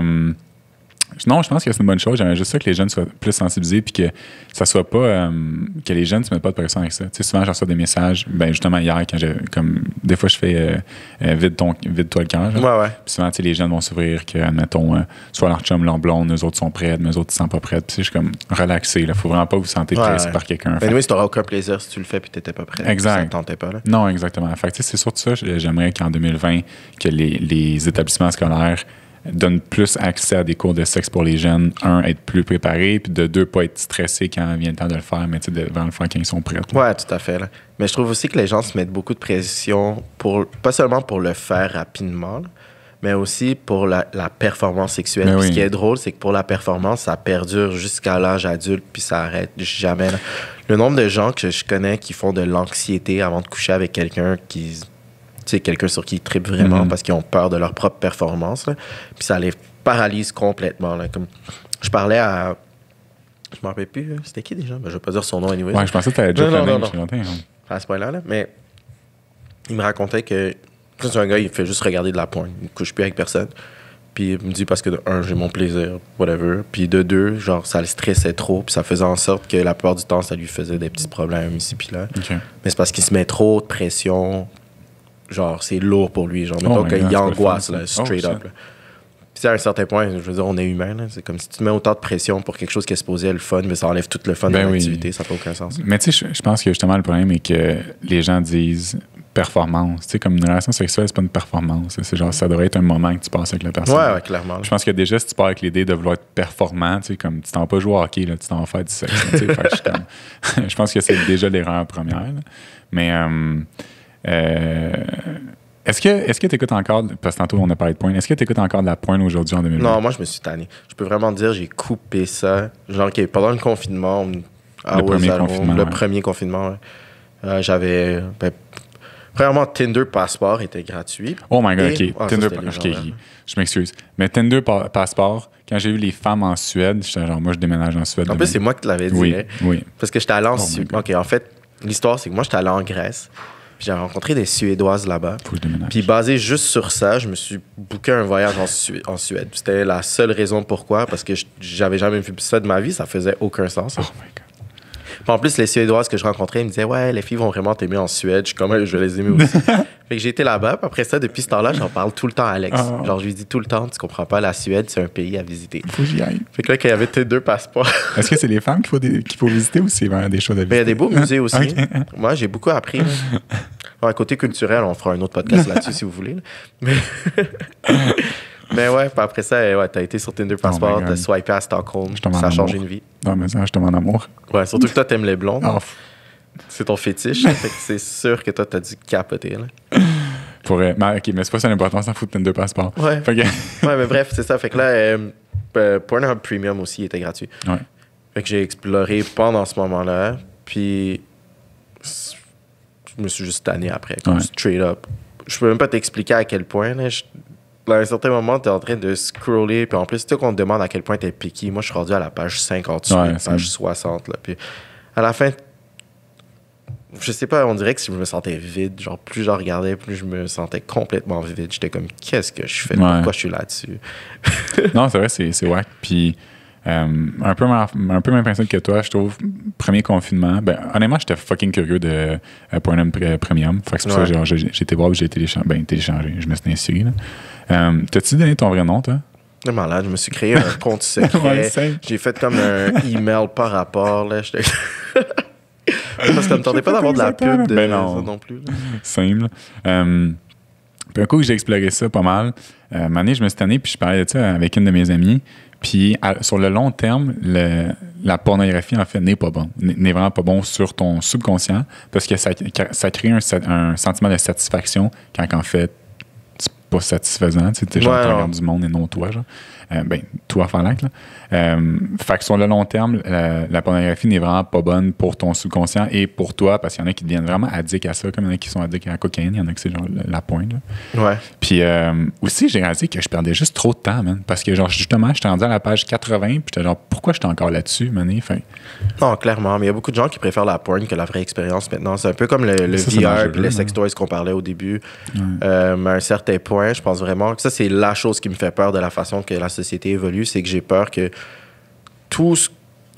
non, je pense que c'est une bonne chose. J'aimerais juste ça que les jeunes soient plus sensibilisés puis que ça soit pas... que les jeunes ne se mettent pas de pression avec ça. Tu sais, souvent, je reçois des messages. Ben justement, hier, quand des fois, je fais vide-toi le cœur. Ouais. Puis souvent, tu sais, les jeunes vont s'ouvrir que, admettons, soit leur chum, leur blonde, eux autres sont prêts, mais eux autres, ils sont pas prêts. Puis je suis comme relaxé. Il faut vraiment pas vous sentir pressé par quelqu'un. Mais oui, tu n'auras aucun plaisir si tu le fais puis tu n'étais pas prêt. Exact. Ça ne tentait pas. Là. Non, exactement. Fait que, c'est surtout ça, j'aimerais qu'en 2020, que les établissements scolaires donne plus accès à des cours de sexe pour les jeunes. 1, être plus préparé, puis de 2, pas être stressé quand vient le temps de le faire, mais tu sais, devant le faire quand ils sont prêts. Ouais, tout à fait. Là. Mais je trouve aussi que les gens se mettent beaucoup de pression, pas seulement pour le faire rapidement, là, mais aussi pour la performance sexuelle. Puis ce qui est drôle, c'est que pour la performance, ça perdure jusqu'à l'âge adulte, puis ça arrête jamais. Là. Le nombre de gens que je connais qui font de l'anxiété avant de coucher avec quelqu'un qui... C'est quelqu'un sur qui ils trippent vraiment parce qu'ils ont peur de leur propre performance. Là. Puis ça les paralyse complètement. Là. Comme je parlais à... Je m'en rappelle plus. C'était qui déjà? Ben, je ne vais pas dire son nom anyway. Ouais, je pensais que tu avais déjà non. À ce point-là. Là. Mais il me racontait que c'est un gars, il fait juste regarder de la porn. Il ne couche plus avec personne. Puis il me dit parce que de 1, j'ai mon plaisir, whatever. Puis de 2, genre, ça le stressait trop. Puis ça faisait en sorte que la plupart du temps, ça lui faisait des petits problèmes ici puis là. Okay. Mais c'est parce qu'il se met trop de pression... Genre, c'est lourd pour lui. Genre, mettons qu'il angoisse, là, straight up. Là. Puis à un certain point, je veux dire, on est humain. Là. C'est comme si tu mets autant de pression pour quelque chose qui est supposé être le fun, mais ça enlève tout le fun de l'activité. Ça n'a pas aucun sens. Mais tu sais, je pense que justement, le problème est que les gens disent performance. Tu sais, comme une relation sexuelle, c'est pas une performance. C'est genre, ça devrait être un moment que tu passes avec la personne. Ouais, clairement. Je pense que déjà, si tu pars avec l'idée de vouloir être performant, tu sais, comme tu t'en vas pas jouer au hockey, là, tu t'en vas faire du sexe. Tu sais, je pense que c'est déjà l'erreur première. Là. Mais est-ce que tu écoutes encore, parce que tantôt on a parlé de pointe, est-ce que tu écoutes encore de la pointe aujourd'hui en 2020? Non, moi je me suis tanné. Je peux vraiment dire j'ai coupé ça. Genre pendant le confinement, le premier confinement, j'avais... premièrement, Tinder Passport était gratuit. Oh my God, OK. Tinder Passport. Je m'excuse. Mais Tinder Passport, quand j'ai vu les femmes en Suède, j'étais genre, moi je déménage en Suède. En plus, c'est moi qui te l'avais dit. Oui. Parce que j'étais allé en Suède. OK, en fait, l'histoire, c'est que moi j'étais allé en Grèce. Puis j'ai rencontré des Suédoises là-bas. Puis basé juste sur ça, je me suis booké un voyage en Suède. C'était la seule raison pourquoi, parce que j'avais jamais vu ça de ma vie, ça faisait aucun sens. Oh my God. Puis en plus, les Suédoises que je rencontrais, ils me disaient « Ouais, les filles vont vraiment t'aimer en Suède. » Je suis comme « Je vais les aimer aussi. » Fait que j'ai été là-bas. Puis après ça, depuis ce temps-là, j'en parle tout le temps à Alex. Genre, je lui dis tout le temps « Tu comprends pas, la Suède, c'est un pays à visiter. » Faut que j'y aille. Fait que là, quand il y avait tes 2 passeports... Est-ce que c'est les femmes qu'il faut visiter ou c'est vraiment des choses à visiter? Il y a des beaux musées aussi. Okay. Moi, j'ai beaucoup appris. À côté culturel, on fera un autre podcast là-dessus si vous voulez. Mais ouais, puis après ça, t'as été sur Tinder Passport, t'as swipé à Stockholm, ça a changé une vie. Non, mais ça, je tombe en amour. Ouais, surtout que toi, t'aimes les blondes. C'est ton fétiche, fait que c'est sûr que toi, t'as dû capoter. Là. OK, mais c'est pas ça l'important, ça fout de Tinder Passport. Ouais. Ouais, mais bref, c'est ça. Fait que là, Pornhub Premium aussi était gratuit. Ouais. Fait que j'ai exploré pendant ce moment-là, puis je me suis juste tanné après, comme straight up. Je peux même pas t'expliquer à quel point, là, à un certain moment, tu es en train de scroller, puis en plus, tu sais qu'on te demande à quel point tu es piqué. Moi, je suis rendu à la page 58, page 60. Là, puis à la fin, je sais pas, on dirait que si je me sentais vide, genre plus je regardais, plus je me sentais complètement vide. J'étais comme, qu'est-ce que je fais? Pourquoi je suis là-dessus? Non, c'est vrai, c'est wack. Puis un peu même principe que toi, je trouve, premier confinement, ben honnêtement, j'étais fucking curieux de Pornhub Premium. Fait que c'est pour ça que j'ai été voir et j'ai téléchargé. Je me suis inscrit. T'as-tu donné ton vrai nom, toi? Je suis malade, je me suis créé un compte secret. J'ai fait comme un email par rapport. Là. Parce que ça me tentait pas d'avoir de la pub de ça non plus. Là. Simple. Puis un coup que j'ai exploré ça pas mal, un moment donné, je me suis tanné, puis je parlais de ça avec une de mes amies. Puis sur le long terme, la pornographie, en fait, n'est pas bon. N'est vraiment pas bon sur ton subconscient parce que ça crée un sentiment de satisfaction quand, en fait, c'est pas satisfaisant. Tu sais, genre, tu regardes du monde et non toi, genre. Toi, faire l'acte, là. Fait que sur le long terme, la pornographie n'est vraiment pas bonne pour ton subconscient et pour toi, parce qu'il y en a qui deviennent vraiment addicts à ça, comme il y en a qui sont addicts à la cocaïne, il y en a qui c'est genre la pointe. Là. Ouais. Puis aussi, j'ai réalisé que je perdais juste trop de temps, man. Parce que, genre, justement, j'étais rendu à la page 80, puis j'étais genre, pourquoi j'étais encore là-dessus, mané? Non, clairement, mais il y a beaucoup de gens qui préfèrent la porn que la vraie expérience maintenant. C'est un peu comme le VR et les sextoys qu'on parlait au début. À un certain point, je pense vraiment que ça, c'est la chose qui me fait peur de la façon que la société évolue, c'est que j'ai peur que tout ce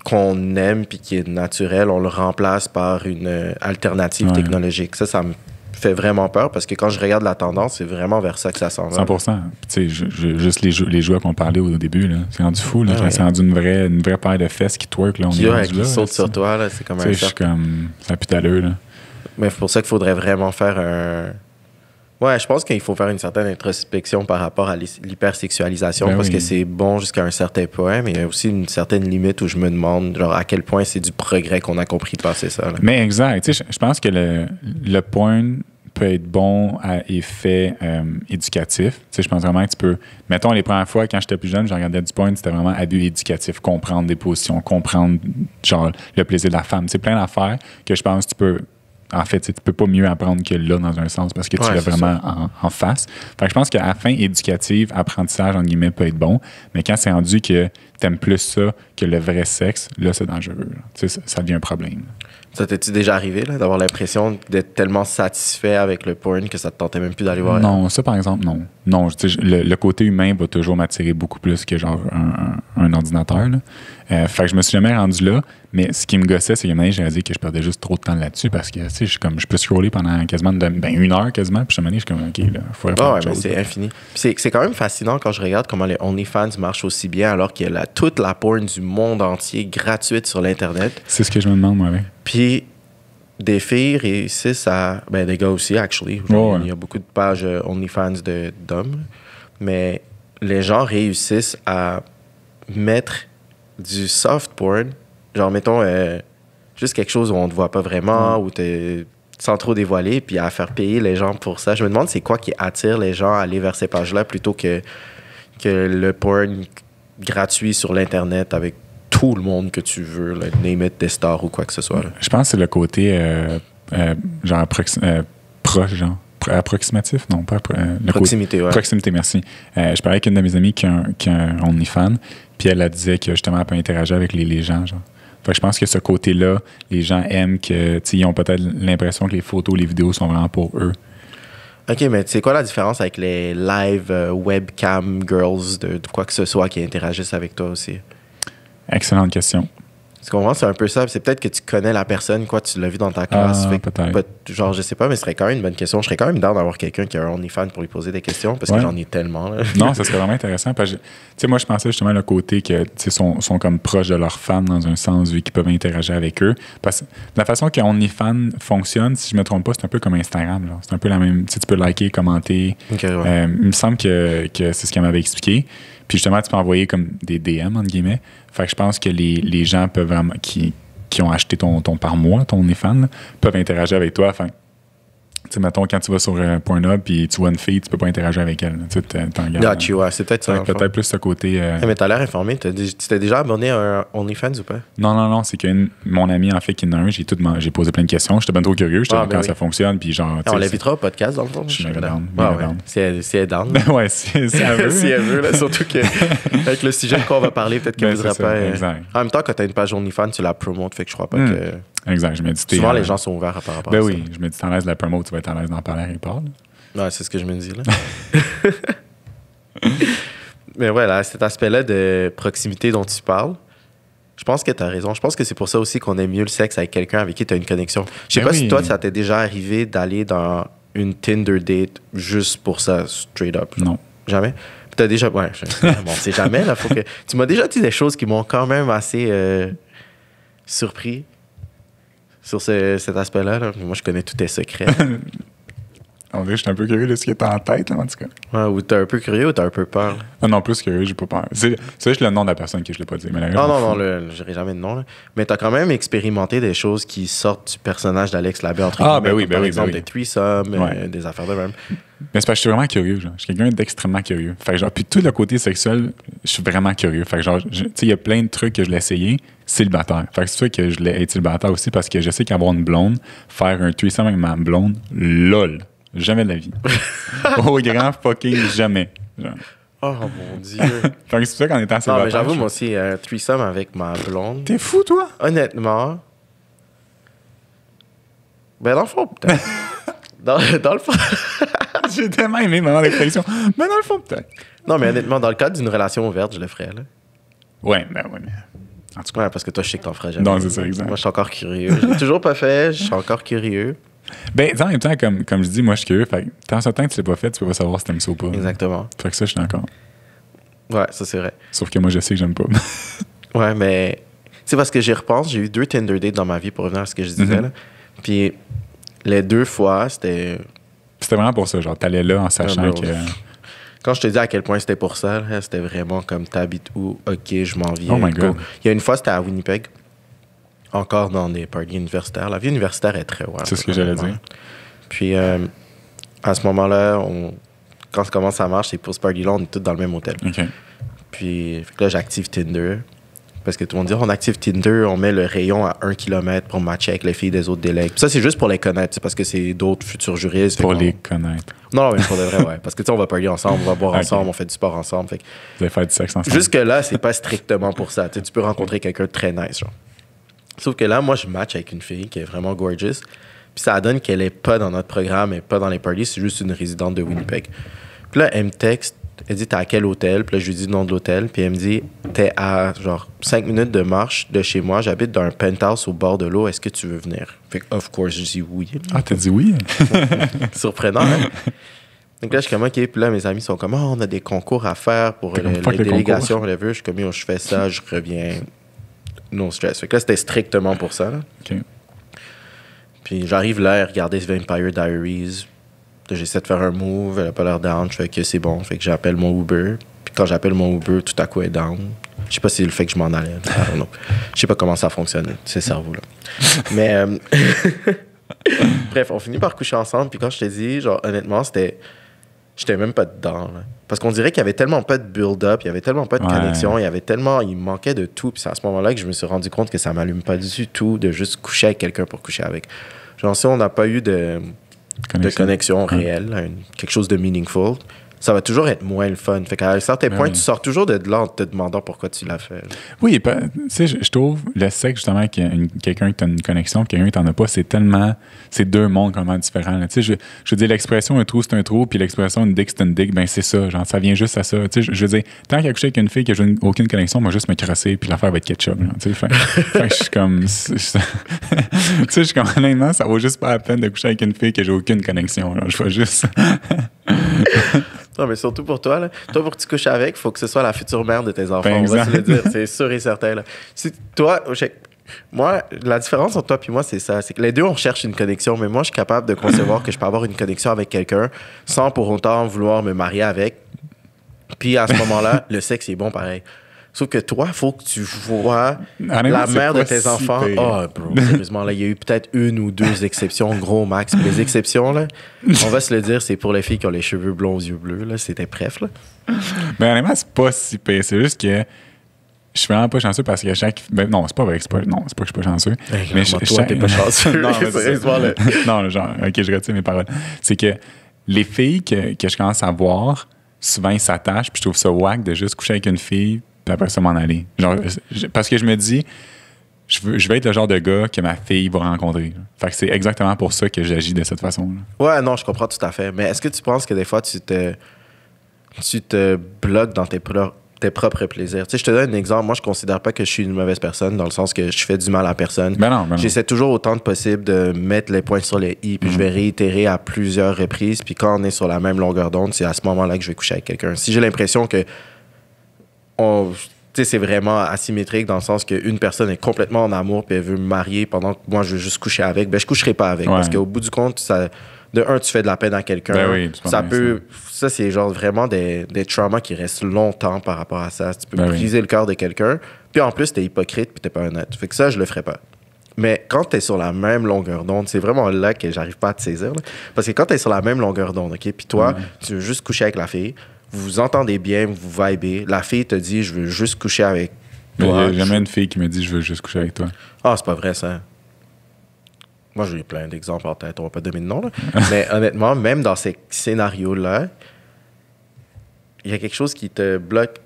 qu'on aime puis qui est naturel, on le remplace par une alternative technologique. Ça me fait vraiment peur parce que quand je regarde la tendance, c'est vraiment vers ça que ça s'en va. 100%. Tu sais, juste les jouets qu'on parlait au début, là, c'est rendu fou. Là. C'est rendu une vraie paire de fesses qui twerk. Là, qui saute sur toi. Là, c'est comme un cercle. Ça pue à l'heure. Mais c'est pour ça qu'il faudrait vraiment faire un... Ouais, je pense qu'il faut faire une certaine introspection par rapport à l'hypersexualisation parce que c'est bon jusqu'à un certain point, mais il y a aussi une certaine limite où je me demande genre, à quel point c'est du progrès qu'on a compris de passer ça. Là. Mais exact. Tu sais, je pense que le porn peut être bon à effet éducatif. Tu sais, je pense vraiment que tu peux... Mettons, les premières fois, quand j'étais plus jeune, je regardais du porn, c'était vraiment abus éducatif, comprendre des positions, comprendre genre le plaisir de la femme. C'est plein d'affaires que je pense que tu peux... En fait, tu peux pas mieux apprendre que là, dans un sens, parce que tu l'as vraiment en face. Fait que je pense qu'à la fin éducative, apprentissage, entre guillemets, peut être bon. Mais quand c'est rendu que t'aimes plus ça que le vrai sexe, là, c'est dangereux. Tu sais, ça devient un problème. Ça t'es-tu déjà arrivé, là, d'avoir l'impression d'être tellement satisfait avec le porn que ça te tentait même plus d'aller voir? Non, ça, par exemple, non. Non, le côté humain va toujours m'attirer beaucoup plus que genre un ordinateur. Là. Fait que je me suis jamais rendu là, mais ce qui me gossait, c'est que j'ai réalisé que je perdais juste trop de temps là-dessus parce que, tu sais, je peux scroller pendant quasiment une heure quasiment, puis je suis comme, OK, là, faut faire autre chose. Mais c'est infini. Puis c'est quand même fascinant quand je regarde comment les OnlyFans marchent aussi bien alors qu'il y a toute la porn du monde entier gratuite sur l'Internet. C'est ce que je me demande, moi, oui. Puis des filles réussissent à... Ben, des gars aussi, actually. Il y a beaucoup de pages OnlyFans d'hommes. Mais les gens réussissent à mettre du soft porn, genre, mettons, juste quelque chose où on ne te voit pas vraiment, où sans trop dévoiler, puis à faire payer les gens pour ça. Je me demande c'est quoi qui attire les gens à aller vers ces pages-là plutôt que le porn gratuit sur l'Internet avec tout le monde que tu veux, là, name it, des stars ou quoi que ce soit. Là. Je pense que c'est le côté genre proche, genre approximatif, non pas proximité, ouais. Proximité, merci. Je parlais avec une de mes amies qui a un OnlyFans, puis elle disait que justement elle peut interagir avec les gens, genre. Fait que je pense que ce côté-là, les gens aiment que, ils ont peut-être l'impression que les photos, les vidéos sont vraiment pour eux. OK, mais c'est quoi la différence avec les live webcam girls de quoi que ce soit qui interagissent avec toi aussi? Excellente question. Tu comprends? C'est un peu ça. C'est peut-être que tu connais la personne, quoi, tu l'as vu dans ta classe. Peut-être. Genre, je sais pas, mais ce serait quand même une bonne question. Je serais quand même down d'avoir quelqu'un qui a un OnlyFans pour lui poser des questions parce que j'en ai tellement. Là. Non, ça serait vraiment intéressant. Parce que, tu sais, moi, je pensais justement le côté que, tu sais, sont comme proches de leurs fans dans un sens, vu qu'ils peuvent interagir avec eux. Parce que la façon que OnlyFans fonctionne, si je me trompe pas, c'est un peu comme Instagram. Là. C'est un peu la même. Tu sais, tu peux liker, commenter. Okay, ouais. Il me semble que c'est ce qu'elle m'avait expliqué. Puis justement, tu peux envoyer comme des DM, entre guillemets. Fait que je pense que les gens peuvent vraiment, qui ont acheté ton par mois, ton OnlyFans, là, peuvent interagir avec toi. Enfin, tu sais, mettons, quand tu vas sur Pornhub puis tu vois une fille, tu peux pas interagir avec elle. Tu sais, ouais, c'est peut-être ça. Peut-être plus ce côté... Mais t'as l'air informé. Tu t'es déjà abonné à un OnlyFans ou pas? Non. C'est que mon ami, en fait, qui en a un, j'ai posé plein de questions. J'étais bien trop curieux. J'étais comment ça fonctionne. Puis genre, on l'invitera au podcast, dans le fond. Je suis down. Si elle est down. Ouais, si elle veut. Si elle veut, là, surtout qu'avec le sujet de quoi on va parler, peut-être qu'elle ne voudra pas... En même temps, quand t'as une page OnlyFans, tu la promotes. Fait que je crois pas que... Exact. Je me dis, souvent, les gens sont ouverts par rapport à ça. Oui, je me dis, t'es en l'aise de la promo, tu vas être en l'aise d'en parler à Report. Ouais, c'est ce que je me dis, là. Mais ouais, là, cet aspect-là de proximité dont tu parles, je pense que tu as raison. Je pense que c'est pour ça aussi qu'on aime mieux le sexe avec quelqu'un avec qui tu as une connexion. Je sais pas si toi, ça t'est déjà arrivé d'aller dans une Tinder date juste pour ça, straight up. Non. Jamais? Tu as déjà... Ouais, bon, c'est jamais, là. Faut que... Tu m'as déjà dit des choses qui m'ont quand même assez surpris sur cet aspect-là. Là. Moi, je connais tous tes secrets. On dirait que je suis un peu curieux de ce qui est en tête, là, en tout cas. Ouais, ou t'es un peu curieux ou t'as un peu peur? Non, plus curieux, j'ai pas peur. C'est juste le nom de la personne que je l'ai pas dit. Mais non, j'irai jamais de nom. Là. Mais t'as quand même expérimenté des choses qui sortent du personnage d'Alex Labbé, entre guillemets. Par exemple, des threesomes, des affaires de même. Mais c'est parce que je suis vraiment curieux, genre. Je suis quelqu'un d'extrêmement curieux. Fait que genre, puis tout le côté sexuel, je suis vraiment curieux. Fait que genre, tu sais, il y a plein de trucs que je l'ai essayé célibataire. Fait que c'est sûr que je l'ai été célibataire aussi parce que je sais qu'avoir une blonde, faire un threesome avec ma blonde, lol. Jamais de la vie. Au grand fucking jamais. Genre. Oh mon Dieu. Fait que c'est ça qu'on était en célibataire. Non, mais j'avoue, moi aussi, un threesome avec ma blonde. T'es fou, toi? Honnêtement. Ben, dans le fond, peut-être. dans le fond. J'ai tellement aimé le moment d'expression. Mais dans le fond, peut-être. Non, mais honnêtement, dans le cadre d'une relation ouverte, je le ferais, là. Ouais, mais. En tout cas. Ouais, parce que toi, je sais que t'en ferais jamais. Non, c'est ça, exact. Moi, je suis encore curieux. Je l'ai toujours pas fait, je suis encore curieux. Ben, en même temps, comme je dis, moi, je suis curieux. Fait que, tant ce temps que tu l'as pas fait, tu peux pas savoir si t'aimes ça ou pas. Exactement. Fait que ça, je suis d'accord. Ouais, ça, c'est vrai. Sauf que moi, je sais que j'aime pas. Ouais, mais. C'est parce que j'y repense, j'ai eu 2 Tinder dates dans ma vie pour revenir à ce que je disais, là. Puis, les 2 fois, c'était. C'était vraiment pour ça, genre, t'allais là en sachant que. Quand je te dis à quel point c'était pour ça, là, c'était vraiment comme t'habites où, ok, je m'en viens. Oh my God. Il y a une fois, c'était à Winnipeg. Encore dans des parties universitaires. La vie universitaire est très wild. C'est ce que j'allais dire. Puis, à ce moment-là, quand comment ça marche, c'est pour ce party-là, on est tous dans le même hôtel. OK. Puis, là, j'active Tinder. parce que tout le monde dit on active Tinder, on met le rayon à 1 km pour matcher avec les filles des autres délègues. Ça, c'est juste pour les connaître, c'est parce que c'est d'autres futurs juristes. Pour les connaître. Non, mais pour de vrai, ouais. Parce que tu sais, on va parler ensemble, on va boire ensemble, on fait du sport ensemble. Fait que... Vous allez faire du sexe ensemble. Jusque-là, c'est pas strictement pour ça. Tu peux rencontrer quelqu'un de très nice, genre. Sauf que là, moi, je match avec une fille qui est vraiment gorgeous. Puis ça donne qu'elle est pas dans notre programme, elle est pas dans les parties, c'est juste une résidente de Winnipeg. Puis là, elle me texte, elle dit, t'es à quel hôtel? Puis là, je lui dis le nom de l'hôtel. Puis elle me dit, t'es à genre 5 minutes de marche de chez moi, j'habite dans un penthouse au bord de l'eau, est-ce que tu veux venir? Fait que, of course, je dis oui. Ah, t'as dit oui? Surprenant, hein? Donc là, je suis comme, OK. Puis là, mes amis sont comme, oh, on a des concours à faire pour les délégations. Je suis comme, je fais ça, je reviens. No stress. Fait que là, c'était strictement pour ça. Là. OK. Puis j'arrive là, regarder Vampire Diaries. J'essaie de faire un move, elle n'a pas l'air down. Je fais que c'est bon. Fait que j'appelle mon Uber. Puis quand j'appelle mon Uber, tout à coup, elle est down. Je sais pas si c'est le fait que je m'en allais. Je sais pas comment ça fonctionne, ces cerveaux-là. Mais bref, on finit par coucher ensemble. Puis quand je t'ai dit, genre, honnêtement, j'étais même pas dedans. Là. Parce qu'on dirait qu'il y avait tellement pas de build-up, il y avait tellement pas de connexion, il manquait de tout. Puis c'est à ce moment-là que je me suis rendu compte que ça m'allume pas du tout de juste coucher avec quelqu'un pour coucher avec. Genre, si on n'a pas eu de connexion réelle, quelque chose de meaningful, ça va toujours être moins le fun. Fait qu'à un certain point, tu sors toujours de là en te demandant pourquoi tu l'as fait. Là. Oui, tu sais, je trouve le sexe, justement, quelqu'un qui a une connexion, quelqu'un qui t'en a pas, c'est deux mondes complètement différents. Tu sais, je veux dire, l'expression un trou, c'est un trou, puis l'expression une dick, c'est une dick, ben c'est ça. Genre, ça vient juste à ça. Tu sais, je veux dire, tant qu'à coucher avec une fille qui a aucune connexion, moi, juste me crasser, puis l'affaire va être ketchup. Genre, tu sais, fait que je suis comme. Tu sais, je suis comme, honnêtement, ça vaut juste pas la peine de coucher avec une fille que j'ai aucune connexion. Genre, je vais juste. Non, mais surtout pour toi, là. Toi, pour que tu couches avec, il faut que ce soit la future mère de tes enfants. Ben, on va se le dire, c'est sûr et certain. Là. Si toi, moi, la différence entre toi et moi, c'est ça. C'est que les deux, on cherche une connexion, mais moi, je suis capable de concevoir que je peux avoir une connexion avec quelqu'un sans pour autant vouloir me marier avec. Puis à ce moment-là, le sexe est bon pareil. Sauf que toi, il faut que tu vois la mère de tes enfants. Oh, bro, sérieusement, là, il y a eu peut-être 1 ou 2 exceptions, gros max. Puis les exceptions, là, on va se le dire, c'est pour les filles qui ont les cheveux blonds aux yeux bleus. Là, c'était bref, là. Ben, honnêtement, c'est pas si pire. C'est juste que je suis vraiment pas chanceux parce que chaque. Ben, non, c'est pas vrai que c'est pas que je suis pas chanceux. Mais toi, t'es pas chanceux. Non, non, genre, OK, je retire mes paroles. C'est que les filles que je commence à voir, souvent, ils s'attachent, puis je trouve ça whack de juste coucher avec une fille, puis après ça, m'en aller. Genre, parce que je me dis, je vais être le genre de gars que ma fille va rencontrer. Là. Fait que c'est exactement pour ça que j'agis de cette façon-là. Ouais, non, je comprends tout à fait. Mais est-ce que tu penses que des fois, tu te bloques dans tes propres plaisirs? Tu sais, je te donne un exemple. Moi, je considère pas que je suis une mauvaise personne dans le sens que je fais du mal à personne. Ben non. J'essaie toujours autant de possible de mettre les points sur les i, puis je vais réitérer à plusieurs reprises. Puis quand on est sur la même longueur d'onde, c'est à ce moment-là que je vais coucher avec quelqu'un. Si j'ai l'impression que c'est vraiment asymétrique dans le sens qu'une personne est complètement en amour puis elle veut me marier pendant que moi je veux juste coucher avec, ben je coucherai pas avec. Parce qu'au bout du compte, ça, de un, tu fais de la peine à quelqu'un. Ben oui, ça c'est genre vraiment des traumas qui restent longtemps par rapport à ça. Tu peux briser le cœur de quelqu'un, puis en plus t'es hypocrite puis t'es pas honnête. Fait que ça, je le ferais pas. Mais quand t'es sur la même longueur d'onde, c'est vraiment là que j'arrive pas à te saisir. Là. Parce que quand t'es sur la même longueur d'onde, OK, puis toi, tu veux juste coucher avec la fille, vous vous entendez bien, vous vibez. La fille te dit, je veux juste coucher avec toi. Il n'y a jamais une fille qui me dit, je veux juste coucher avec toi. Ah, c'est pas vrai, ça. Moi, j'ai plein d'exemples en tête. On va pas donner de nom, là. Mais honnêtement, même dans ces scénarios-là, il y a quelque chose qui te bloque.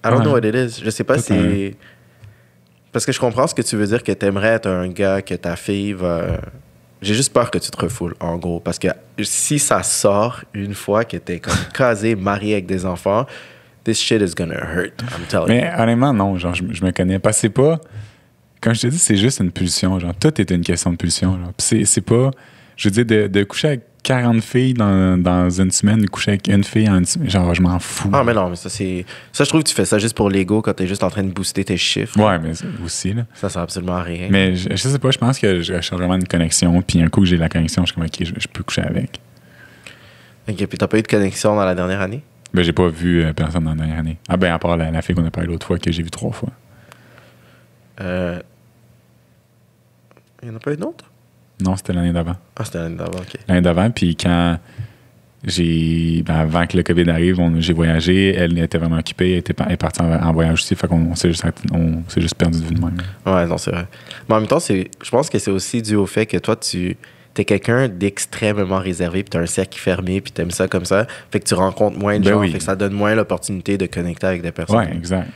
I don't know what it is. Je sais pas si... Parce que je comprends ce que tu veux dire, que t'aimerais être un gars, que ta fille va... J'ai juste peur que tu te refoules, en gros. Parce que si ça sort une fois que t'es comme casé, marié avec des enfants, this shit is gonna hurt, I'm telling you. Mais honnêtement, non. Genre, je me connais. Parce que c'est pas... Comme je te dis, c'est juste une pulsion. Genre, tout est une question de pulsion. Genre. Puis c'est pas... Je veux dire, de coucher avec 40 filles dans une semaine, de coucher avec une fille en une semaine, genre, je m'en fous. Ah, mais non, mais ça, c'est... Ça, je trouve que tu fais ça juste pour l'ego quand t'es juste en train de booster tes chiffres. Ouais, mais aussi, là. Ça sert absolument à rien. Mais je sais pas, je pense que je cherche vraiment une connexion, puis un coup que j'ai la connexion, je suis comme, OK, je peux coucher avec. OK, puis t'as pas eu de connexion dans la dernière année? Ben, j'ai pas vu personne dans la dernière année. Ah ben, à part la fille qu'on a parlé l'autre fois, que j'ai vue 3 fois. Il y en a pas eu d'autres? Non, c'était l'année d'avant. Ah, c'était l'année d'avant, OK. L'année d'avant, puis quand avant que le COVID arrive, j'ai voyagé. Elle était vraiment occupée. Elle est partie en voyage aussi. Fait qu'on s'est juste perdu de vue de même. Ouais, non, c'est vrai. Mais en même temps, je pense que c'est aussi dû au fait que toi, t'es quelqu'un d'extrêmement réservé, puis t'as un cercle fermé, puis t'aimes ça comme ça. Fait que tu rencontres moins de gens. Oui. Fait que ça donne moins l'opportunité de connecter avec des personnes. Ouais, exact.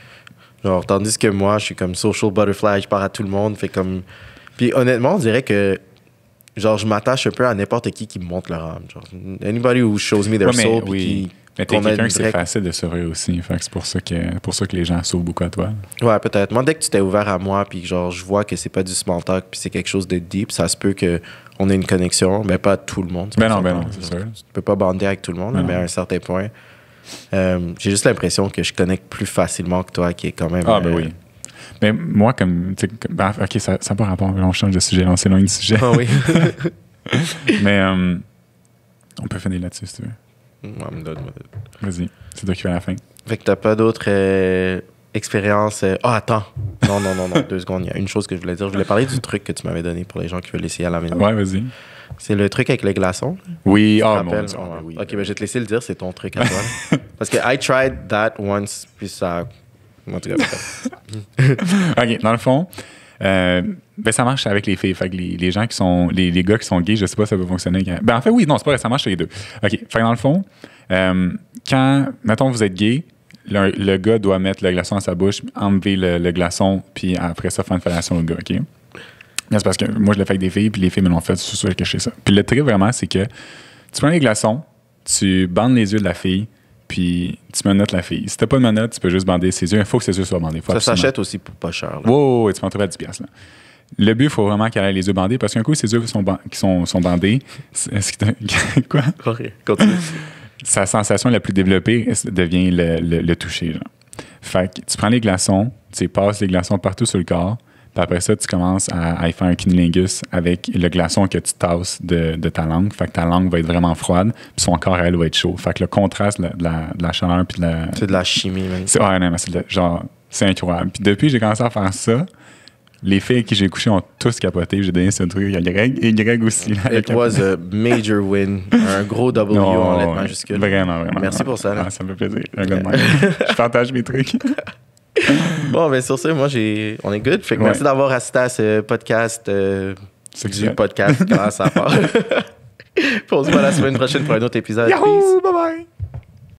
Genre, tandis que moi, je suis comme social butterfly, je parle à tout le monde. Fait comme... Puis honnêtement, on dirait que genre, je m'attache un peu à n'importe qui me montre leur âme. Genre, anybody who shows me their soul. Oui. Mais t'es quelqu'un que c'est facile de s'ouvrir aussi. Fait que c'est pour ça que les gens s'ouvrent beaucoup à toi. Ouais, peut-être. Moi, dès que tu t'es ouvert à moi, puis genre, je vois que c'est pas du small talk, puis c'est quelque chose de deep, ça se peut qu'on ait une connexion, mais pas tout le monde. Non, c'est sûr. Tu peux pas bander avec tout le monde, mais à un certain point. J'ai juste l'impression que je connecte plus facilement que toi, qui est quand même... oui. Mais moi, OK, ça n'a pas rapport. On change de sujet. On s'éloigne du sujet. Ah oui. Mais on peut finir là-dessus, si tu veux. Vas-y. C'est toi qui fais la fin. Fait que t'as pas d'autres expériences... attends. Non. 2 secondes. Il y a une chose que je voulais dire. Je voulais parler du truc que tu m'avais donné pour les gens qui veulent l'essayer à la maison. Ouais, vas-y. C'est le truc avec les glaçons. Oui. Oui. OK, ben je vais te laisser le dire. C'est ton truc à toi. Parce que I tried that once, puis ça... En tout cas, OK, dans le fond, ça marche avec les filles. Fait que les gens qui sont... Les gars qui sont gays, je sais pas si ça peut fonctionner. En fait, oui, non, c'est pas vrai, ça marche chez les deux. OK, fait que dans le fond, quand, mettons, vous êtes gay, le gars doit mettre le glaçon à sa bouche, enlever le glaçon, puis après ça, faire une fellation au gars, OK? C'est parce que moi, je l'ai fait avec des filles, puis les filles me l'ont fait, c'est sûr que je sais ça. Puis le truc, vraiment, c'est que tu prends les glaçons, tu bandes les yeux de la fille, puis tu menottes la fille. Si t'as pas de menottes, tu peux juste bander ses yeux. Il faut que ses yeux soient bandés. Ça s'achète aussi pour pas cher. Oui, tu peux en trouver à 10$. Là. Le but, il faut vraiment qu'elle ait les yeux bandés, parce qu'un coup, ses yeux sont bandés. Quoi? Continue. Sa sensation la plus développée devient le toucher. Genre. Fait que tu prends les glaçons, tu passes les glaçons partout sur le corps, puis après ça, tu commences à y faire un cunnilingus avec le glaçon que tu tasses de ta langue. Fait que ta langue va être vraiment froide, puis son corps, elle, va être chaud. Fait que le contraste de la chaleur, puis de la... C'est de la chimie, même. C'est incroyable. Puis depuis que j'ai commencé à faire ça, les filles avec qui j'ai couché ont tous capoté. J'ai donné ce truc à Greg, et Greg aussi. It was a major win. Un gros W en lettres majuscules. Vraiment. Merci pour ça. Ça me fait plaisir. Je partage mes trucs. Bon, ben sur ça, moi, on est good. Fait que merci d'avoir assisté à ce podcast podcast. Comment ça part? On se voit la semaine prochaine pour un autre épisode. Yahoo! Bye bye!